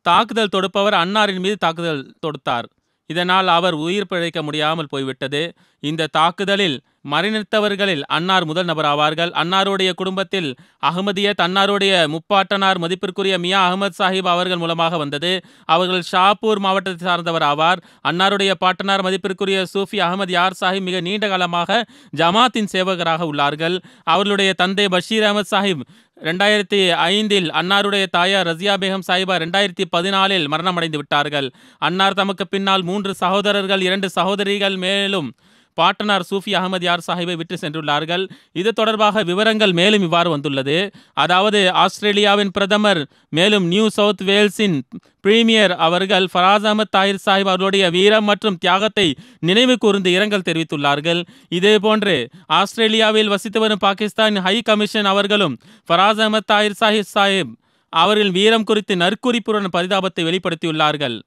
தாக்குதல் தொடுப்பவர் அன்னாரின் மீது தாக்குதல் தொடுத்தார். இதனால் அவர் உயிர் பிழைக்க முடியாமல் போய்விட்டது. இந்த தாக்குதலில் மரணித்தவர்களில் அன்னார் முதல் நபர் ஆவார்கள். அன்னாருடைய குடும்பத்தில் அகமதியத் அன்னாருடைய முப்பாட்டனார் மதிப்பிற்குரிய மியா அகமது சாஹிப் அவர்கள் மூலமாக வந்தது. அவர்கள் ஷாப்பூர் மாவட்டத்தை சார்ந்தவர் ஆவார். அன்னாருடைய பாட்டனார் மதிப்பிற்குரிய சூஃபி அகமது யார் சாஹிப் மிக நீண்ட காலமாக ஜமாத்தின் சேவகராக உள்ளார்கள். அவர்களுடைய தந்தை பஷீர் அகமது சாஹிப் 2005 அன்னாருடைய தாயார் ரசியா பேகம் சாஹிபா 2014 மரணமடைந்து விட்டார்கள். அன்னார் தமக்கு பின்னால் 3 சகோதரர்கள் 2 சகோதரிகள் மேலும் பாட்டனார் சூஃபி அகமது யார் சாஹிபை விட்டு சென்றுள்ளார்கள். இது தொடர்பாக விவரங்கள் மேலும் இவ்வாறு வந்துள்ளது. அதாவது ஆஸ்திரேலியாவின் பிரதமர் மேலும் நியூ சவுத் வேல்ஸின் பிரீமியர் அவர்கள் ஃபராஸ் அஹமத் தாஹிர் சாஹிப் அவர்களுடைய வீரம் மற்றும் தியாகத்தை நினைவு கூர்ந்து இரங்கல் தெரிவித்துள்ளார்கள். இதேபோன்று ஆஸ்திரேலியாவில் வசித்து வரும் பாகிஸ்தான் ஹை கமிஷன் அவர்களும் ஃபராஸ் அஹமத் தாஹிர் சாஹிப் அவர்களின் வீரம் குறித்து நற்குறிப்புடன் பரிதாபத்தை வெளிப்படுத்தியுள்ளார்கள்.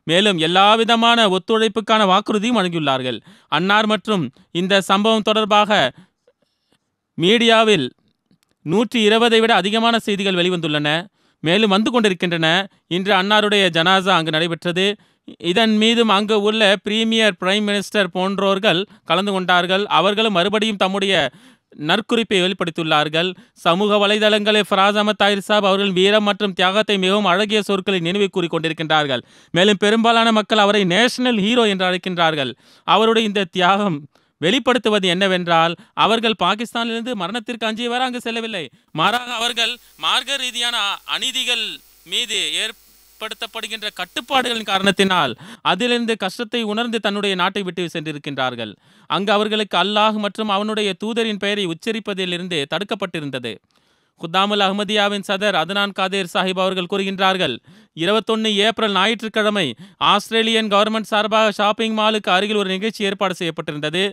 மேலும் எல்லாவிதமான ஒத்துழைப்புக்கான வாக்குறுதியும் வழங்கியுள்ளார்கள். அன்னார் மற்றும் இந்த சம்பவம் தொடர்பாக மீடியாவில் 120 விட அதிகமான செய்திகள் வெளிவந்துள்ளன, மேலும் வந்து கொண்டிருக்கின்றன. இன்று அன்னாருடைய ஜனாசா அங்கு நடைபெற்றது. இதன் மீதும் அங்கு உள்ள பிரீமியர், பிரைம் மினிஸ்டர் போன்றோர்கள் கலந்து கொண்டார்கள். அவர்களும் மறுபடியும் தம்முடைய நற்குறிப்பை வெளிப்படுத்தியுள்ளார்கள். சமூக வலைதளங்களில் ஃபராஸ் அஹமத் தாஹிர் சாஹிப் அவர்கள் வீரம் மற்றும் தியாகத்தை மிகவும் அழகிய சொற்களை நினைவு கூறி கொண்டிருக்கின்றார்கள். மேலும் பெரும்பாலான மக்கள் அவரை நேஷனல் ஹீரோ என்று அழைக்கின்றார்கள். அவருடைய இந்த தியாகம் வெளிப்படுத்துவது என்னவென்றால், அவர்கள் பாகிஸ்தானிலிருந்து மரணத்திற்கு அஞ்சியவாறு அங்கு செல்லவில்லை. மாறாக அவர்கள் மார்க்க ரீதியான அநீதிகள் மீது ஏற்படுத்தப்படுகின்ற கட்டுப்பாடுகளின் காரணத்தினால் அதிலிருந்து கஷ்டத்தை உணர்ந்து தன்னுடைய நாட்டை விட்டு சென்றிருக்கின்றார்கள். அங்கு அவர்களுக்கு அல்லாஹ் மற்றும் அவனுடைய தூதரின் பெயரை உச்சரிப்பதிலிருந்து தடுக்கப்பட்டிருந்தது. குத்தாமுல் அஹ்மதியாவின் சதர் அதனான் காதேர் சாஹிப் அவர்கள் கூறுகின்றார்கள், 21 ஏப்ரல் ஞாயிற்றுக்கிழமை ஆஸ்திரேலியன் கவர்மெண்ட் சார்பாக ஷாப்பிங் மாலுக்கு அருகில் ஒரு நிகழ்ச்சி ஏற்பாடு செய்யப்பட்டிருந்தது.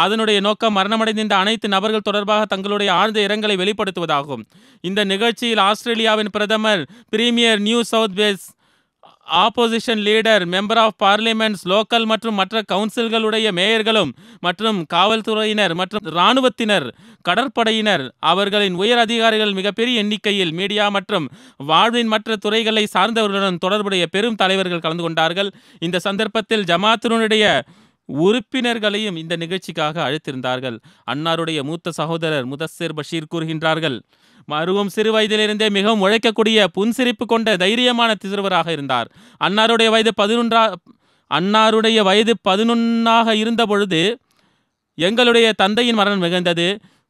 அதனுடைய நோக்கம் மரணமடைந்த அனைத்து நபர்கள் தொடர்பாக தங்களுடைய ஆழ்ந்த இரங்கலை வெளிப்படுத்துவதாகும். இந்த நிகழ்ச்சியில் ஆஸ்திரேலியாவின் பிரதமர், premier, New South Wales opposition leader, member of parliaments, local மற்றும் மற்ற கவுன்சில்களுடைய மேயர்களும் மற்றும் காவல்துறையினர் மற்றும் இராணுவத்தினர், கடற்படையினர், அவர்களின் உயர் அதிகாரிகள், மிகப்பெரிய எண்ணிக்கையில் மீடியா மற்றும் வாழ்வின் மற்ற துறைகளை சார்ந்தவர்களுடன் தொடர்புடைய பெரும் தலைவர்கள் கலந்து கொண்டார்கள். இந்த சந்தர்ப்பத்தில் ஜமாத்தினுடைய உறுப்பினர்களையும் இந்த நிகழ்ச்சிக்காக அழைத்திருந்தார்கள். அன்னாருடைய மூத்த சகோதரர் முதஸ்ஸிர் பஷீர் கூறுகின்றார்கள், மருவும் சிறு வயதிலிருந்தே மிகவும் உழைக்கக்கூடிய, புன்சிரிப்பு கொண்ட தைரியமான சிறுவராக இருந்தார். அன்னாருடைய வயது 11 இருந்த பொழுது எங்களுடைய தந்தையின் மரணம் நிகழ்ந்தது.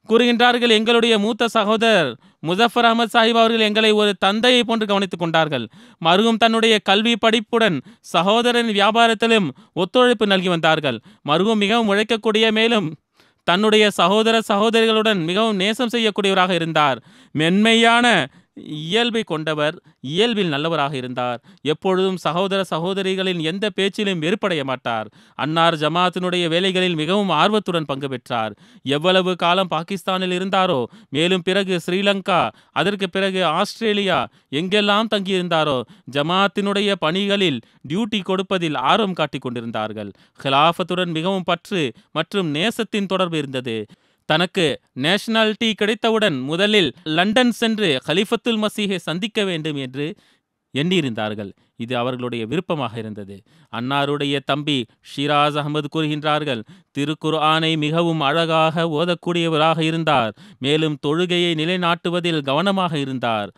கூறுகின்றார்கள், எங்களுடைய மூத்த சகோதரர் முசஃபர் அஹமத் சாஹிப் அவர்கள் எங்களை ஒரு தந்தையை போன்று கவனித்துக் கொண்டார்கள். மருகும் தன்னுடைய கல்வி படிப்புடன் சகோதரன் வியாபாரத்திலும் ஒத்துழைப்பு நல்கி வந்தார்கள். மருகும் மிகவும் உழைக்கக்கூடிய, மேலும் தன்னுடைய சகோதரிகளுடன் மிகவும் நேசம் செய்யக்கூடியவராக இருந்தார். மென்மையான இயல்பை கொண்டவர், இயல்பில் நல்லவராக இருந்தார். எப்பொழுதும் சகோதரிகளின் எந்த பேச்சிலும் வெறுப்படைய மாட்டார். அன்னார் ஜமாத்தினுடைய வேலைகளில் மிகவும் ஆர்வத்துடன் பங்கு பெற்றார். எவ்வளவு காலம் பாகிஸ்தானில் இருந்தாரோ, மேலும் பிறகு ஸ்ரீலங்கா, அதற்கு பிறகு ஆஸ்திரேலியா, எங்கெல்லாம் தங்கியிருந்தாரோ ஜமாத்தினுடைய பணிகளில் டியூட்டி கொடுப்பதில் ஆர்வம் காட்டிக் கொண்டிருந்தார்கள். ஹிலாஃபத்துடன் மிகவும் பற்று மற்றும் நேசத்தின் தொடர்பு இருந்தது. தனக்கு நேஷனாலிட்டி கிடைத்தவுடன் முதலில் லண்டன் சென்று கலிஃபத்துல் மசீஹை சந்திக்க வேண்டும் என்று எண்ணியிருந்தார்கள். இது அவர்களுடைய விருப்பமாக இருந்தது. அன்னாருடைய தம்பி ஷிராஸ் அகமது கூறுகின்றார்கள், திருக்குர்ஆனை மிகவும் அழகாக ஓதக்கூடியவராக இருந்தார். மேலும் தொழுகையை நிலைநாட்டுவதில் கவனமாக இருந்தார்.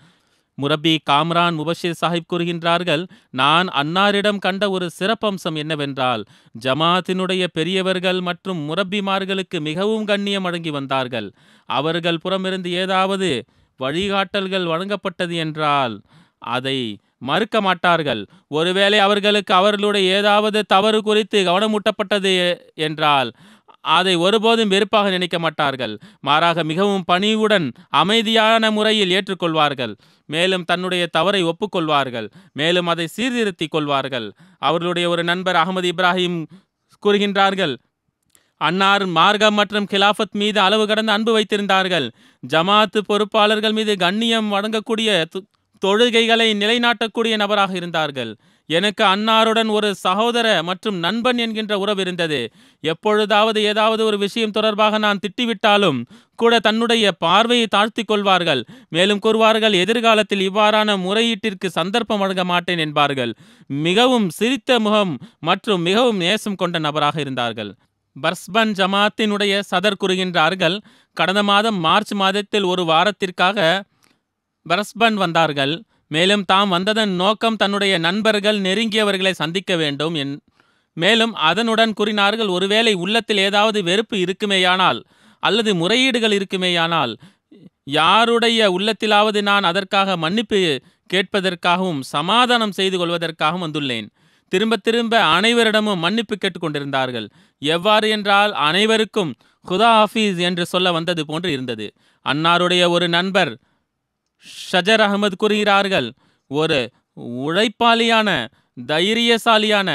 முரப்பி காம்ரான் முபஷிர் சாஹிப் கூறுகின்றார்கள், நான் அன்னாரிடம் கண்ட ஒரு சிறப்பம்சம் என்னவென்றால், ஜமாத்தினுடைய பெரியவர்கள் மற்றும் முரப்பிமார்களுக்கு மிகவும் கண்ணியம் வழங்கி வந்தார்கள். அவர்கள் புறமிருந்து ஏதாவது வழிகாட்டல்கள் வழங்கப்பட்டது என்றால் அதை மறுக்க மாட்டார்கள். ஒருவேளை அவர்களுக்கு அவர்களுடைய ஏதாவது தவறு குறித்து கவனமூட்டப்பட்டது என்றால் அதை ஒருபோதும் வெறுப்பாக நினைக்க மாட்டார்கள். மாறாக மிகவும் பணிவுடன் அமைதியான முறையில் ஏற்றுக்கொள்வார்கள். மேலும் தன்னுடைய தவறை ஒப்புக்கொள்வார்கள். மேலும் அதை சீர்திருத்திக் கொள்வார்கள். அவர்களுடைய ஒரு நண்பர் அகமது இப்ராஹிம் கூறுகின்றார்கள், அன்னார் மார்க்கம் மற்றும் கிலாஃபத் மீது அளவு கடந்த அன்பு வைத்திருந்தார்கள். ஜமாத்து பொறுப்பாளர்கள் மீது கண்ணியம் வழங்கக்கூடிய, தொழுகைகளை நிலைநாட்டக்கூடிய நபராக இருந்தார்கள். எனக்கு அன்னாருடன் ஒரு சகோதர மற்றும் நண்பன் என்கின்ற உறவு இருந்தது. எப்பொழுதாவது ஏதாவது ஒரு விஷயம் தொடர்பாக நான் திட்டிவிட்டாலும் கூட தன்னுடைய பார்வையை தாழ்த்தி கொள்வார்கள். மேலும் கூறுவார்கள், எதிர்காலத்தில் இவ்வாறான முறையீட்டிற்கு சந்தர்ப்பம் வழங்க மாட்டேன் என்பார்கள். மிகவும் சிரித்த முகம் மற்றும் மிகவும் நேசம் கொண்ட நபராக இருந்தார்கள். பர்ஸ்பன் ஜமாத்தினுடைய சதர் கூறுகின்றார்கள், கடந்த மாதம் மார்ச் மாதத்தில் ஒரு வாரத்திற்காக பர்ஸ்பன் வந்தார்கள். மேலும் தாம் வந்ததன் நோக்கம் தன்னுடைய நண்பர்கள், நெருங்கியவர்களை சந்திக்க வேண்டும். மேலும் அதனுடன் கூறினார்கள், ஒருவேளை உள்ளத்தில் ஏதாவது வெறுப்பு இருக்குமேயானால் அல்லது முறையீடுகள் இருக்குமேயானால் யாருடைய உள்ளத்திலாவது நான் அதற்காக மன்னிப்பு கேட்பதற்காகவும் சமாதானம் செய்து கொள்வதற்காகவும் வந்துள்ளேன். திரும்ப திரும்ப அனைவரிடமும் மன்னிப்பு கேட்டுக்கொண்டிருந்தார்கள். எவ்வாறு என்றால் அனைவருக்கும் குதா ஹாஃபீஸ் என்று சொல்ல வந்தது போன்று இருந்தது. அன்னாருடைய ஒரு நண்பர் ஷஜர் அகமது கூறுகிறார்கள், ஒரு உழைப்பாளியான, தைரியசாலியான,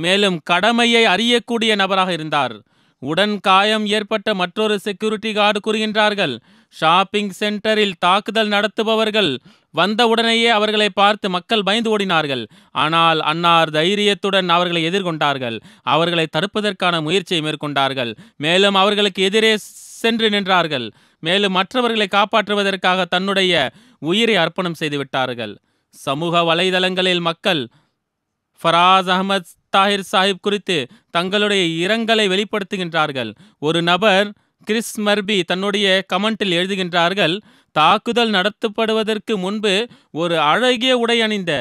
மேலும் கடமையை அறியக்கூடிய நபராக இருந்தார். உடன் காயம் ஏற்பட்ட மற்றொரு செக்யூரிட்டி கார்டு கூறுகின்றார்கள், ஷாப்பிங் சென்டரில் தாக்குதல் நடத்துபவர்கள் வந்தவுடனேயே அவர்களை பார்த்து மக்கள் பயந்து ஓடினார்கள். ஆனால் அன்னார் தைரியத்துடன் அவர்களை எதிர்கொண்டார்கள். அவர்களை தடுப்பதற்கான முயற்சியை மேற்கொண்டார்கள். மேலும் அவர்களுக்கு எதிரே சென்று நின்றார்கள். மேலும் மற்றவர்களை காப்பாற்றுவதற்காக தன்னுடைய உயிரை அர்ப்பணம் செய்து விட்டார்கள். சமூக வலைதளங்களில் மக்கள் ஃபராஸ் அஹமத் தாஹிர் சாஹிப் குறித்து தங்களுடைய இரங்கலை வெளிப்படுத்துகின்றார்கள். ஒரு நபர் கிறிஸ் மர்பி தன்னுடைய கமெண்டில் எழுதுகின்றார்கள், தாக்குதல் நடத்தப்படுவதற்கு முன்பு ஒரு அழகிய உடை அணிந்த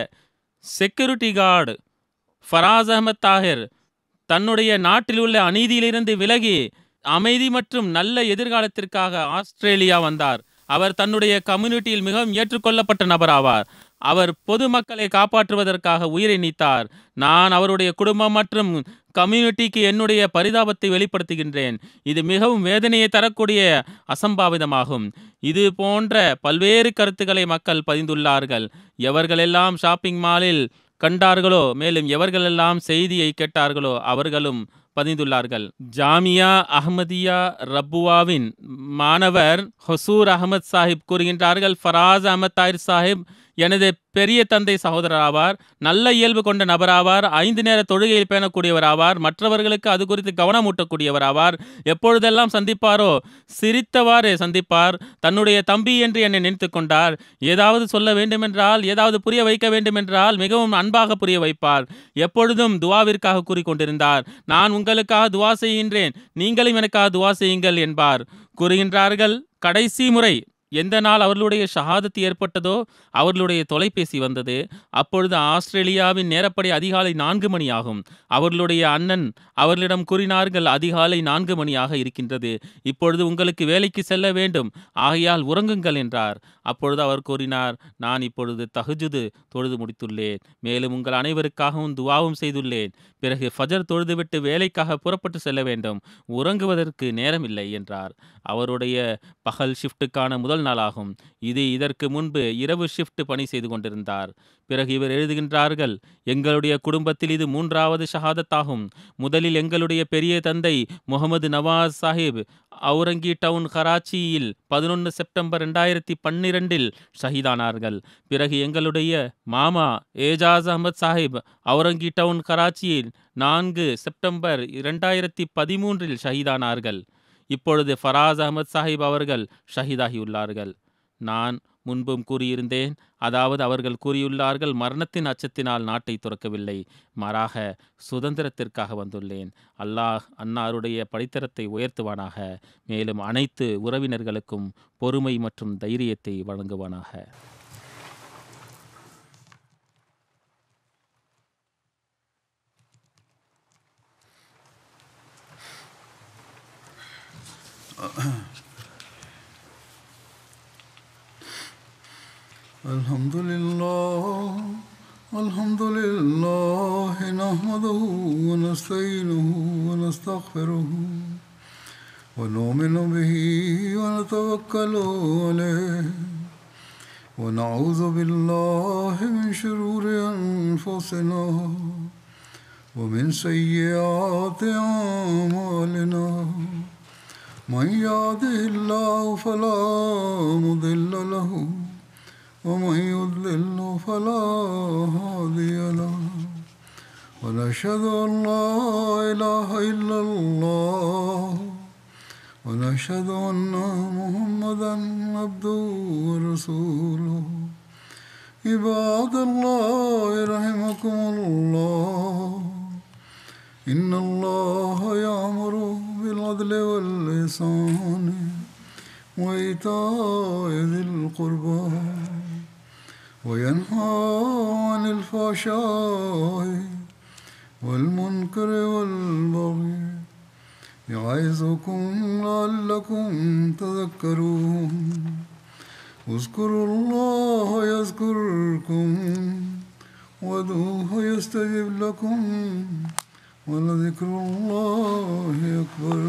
செக்யூரிட்டி கார்டு ஃபராஸ் அஹமத் தாஹிர் தன்னுடைய நாட்டில் உள்ள அநீதியிலிருந்து விலகி அமைதி மற்றும் நல்ல எதிர்காலத்திற்காக ஆஸ்திரேலியா வந்தார். அவர் தன்னுடைய கம்யூனிட்டியில் மிகவும் ஏற்றுக்கொள்ளப்பட்ட நபர் ஆவார். அவர் பொதுமக்களை காப்பாற்றுவதற்காக உயிரை நீத்தார். நான் அவருடைய குடும்பம் மற்றும் கம்யூனிட்டிக்கு என்னுடைய பரிதாபத்தை வெளிப்படுத்துகின்றேன். இது மிகவும் வேதனையை தரக்கூடிய அசம்பாவிதமாகும். இது போன்ற பல்வேறு கருத்துக்களை மக்கள் பதிந்துள்ளார்கள். எவர்களெல்லாம் ஷாப்பிங் மாலில் கண்டார்களோ, மேலும் எவர்களெல்லாம் செய்தியை கேட்டார்களோ அவர்களும் பதிந்துள்ளார்கள். ஜாமியா அஹ்மதியா ரப்புவாவின் மாணவர் ஹொசூர் அகமது சாஹிப் கூறுகின்றார்கள், ஃபராஸ் அஹமத் தாயிர் சாஹிப் எனது பெரிய தந்தை சகோதரர் ஆவார். நல்ல இயல்பு கொண்ட நபர் ஆவார். 5 நேர தொழுகையில் பேணக்கூடியவர் ஆவார். மற்றவர்களுக்கு அது குறித்து கவனமூட்டக்கூடியவர் ஆவார். எப்பொழுதெல்லாம் சந்திப்பாரோ சிரித்தவாறு சந்திப்பார். தன்னுடைய தம்பி என்று என்னை நினைத்து கொண்டார். ஏதாவது சொல்ல வேண்டுமென்றால், ஏதாவது புரிய வைக்க வேண்டுமென்றால் மிகவும் அன்பாக புரிய வைப்பார். எப்பொழுதும் துவாவிற்காக கூறிக்கொண்டிருந்தார். நான் உங்களுக்காக துவா செய்கின்றேன், நீங்களும் எனக்காக துவா செய்யுங்கள் என்பார். கூறுகின்றார்கள், கடைசி முறை எந்த நாள் அவர்களுடைய ஷஹாதத் ஏற்பட்டதோ அவர்களுடைய தொலைபேசி வந்தது. அப்பொழுது ஆஸ்திரேலியாவின் நேரப்படி அதிகாலை 4 மணி ஆகும். அவர்களுடைய அண்ணன் அவர்களிடம் கூறினார்கள், அதிகாலை 4 மணியாக இருக்கின்றது, இப்பொழுது உங்களுக்கு வேலைக்கு செல்ல வேண்டும், ஆகையால் உறங்குங்கள் என்றார். அப்பொழுது அவர் கூறினார், நான் இப்பொழுது தஹஜுது தொழுது முடித்துள்ளேன், மேலும் உங்கள் அனைவருக்காகவும் துவாவும் செய்துள்ளேன். பிறகு ஃபஜர் தொழுதுவிட்டு வேலைக்காக புறப்பட்டு செல்ல வேண்டும், உறங்குவதற்கு நேரமில்லை என்றார். அவருடைய பகல் ஷிஃப்ட்டுக்கான முதல் நாளாகும். இதற்கு முன்பு இரவு ஷிஃப்ட் பணி செய்து கொண்டிருந்தார். பிறகு இவர் எழுதுகின்றார்கள், எங்களுடைய குடும்பத்தில் இது 3வது ஷஹாதத்தாகும். முதலில் எங்களுடைய பெரிய தந்தை முகமது நவாஸ் சாஹிப் அவுரங்கி டவுன் கராச்சியில் 11 செப்டம்பர் 2012 ஷஹீதானார்கள். பிறகு எங்களுடைய மாமா ஏஜாஸ் அஹமத் சாஹிப் அவுரங்கி டவுன் கராச்சியில் 4 செப்டம்பர் 2013 ஷஹீதானார்கள். இப்பொழுது ஃபராஸ் அஹமத் சாஹிப் அவர்கள் ஷஹீதாகியுள்ளார்கள். நான் முன்பும் கூறியிருந்தேன், அதாவது அவர்கள் கூறியுள்ளார்கள், மரணத்தின் அச்சத்தினால் நாட்டை துறக்கவில்லை, மாறாக சுதந்திரத்திற்காக வந்துள்ளேன். அல்லாஹ் அன்னாருடைய படித்தரத்தை உயர்த்துவானாக, மேலும் அனைத்து உறவினர்களுக்கும் பொறுமை மற்றும் தைரியத்தை வழங்குவானாக. Alhamdulillah nahmaduhu wa nasta'inuhu wa nastaghfiruhu wa nu'minu bihi wa natawakkalu alayhi wa na'udhu billahi min shururi anfusina wa min sayyiati a'malina. Man yahdihillahu fala mudilla lahu ومن يضلل فلا هادي له ونشهد أن لا إله إلا الله ونشهد أن محمدا عبده ورسوله. عباد الله رحمكم الله إن الله يأمر بالعدل والإحسان وإيتاء ذي القربى وينهى عن الفحشاء والمنكر والبغي يعظكم لعلكم تذكرون. اذكروا الله يذكركم وادعوه يستجب لكم ولذكر الله أكبر.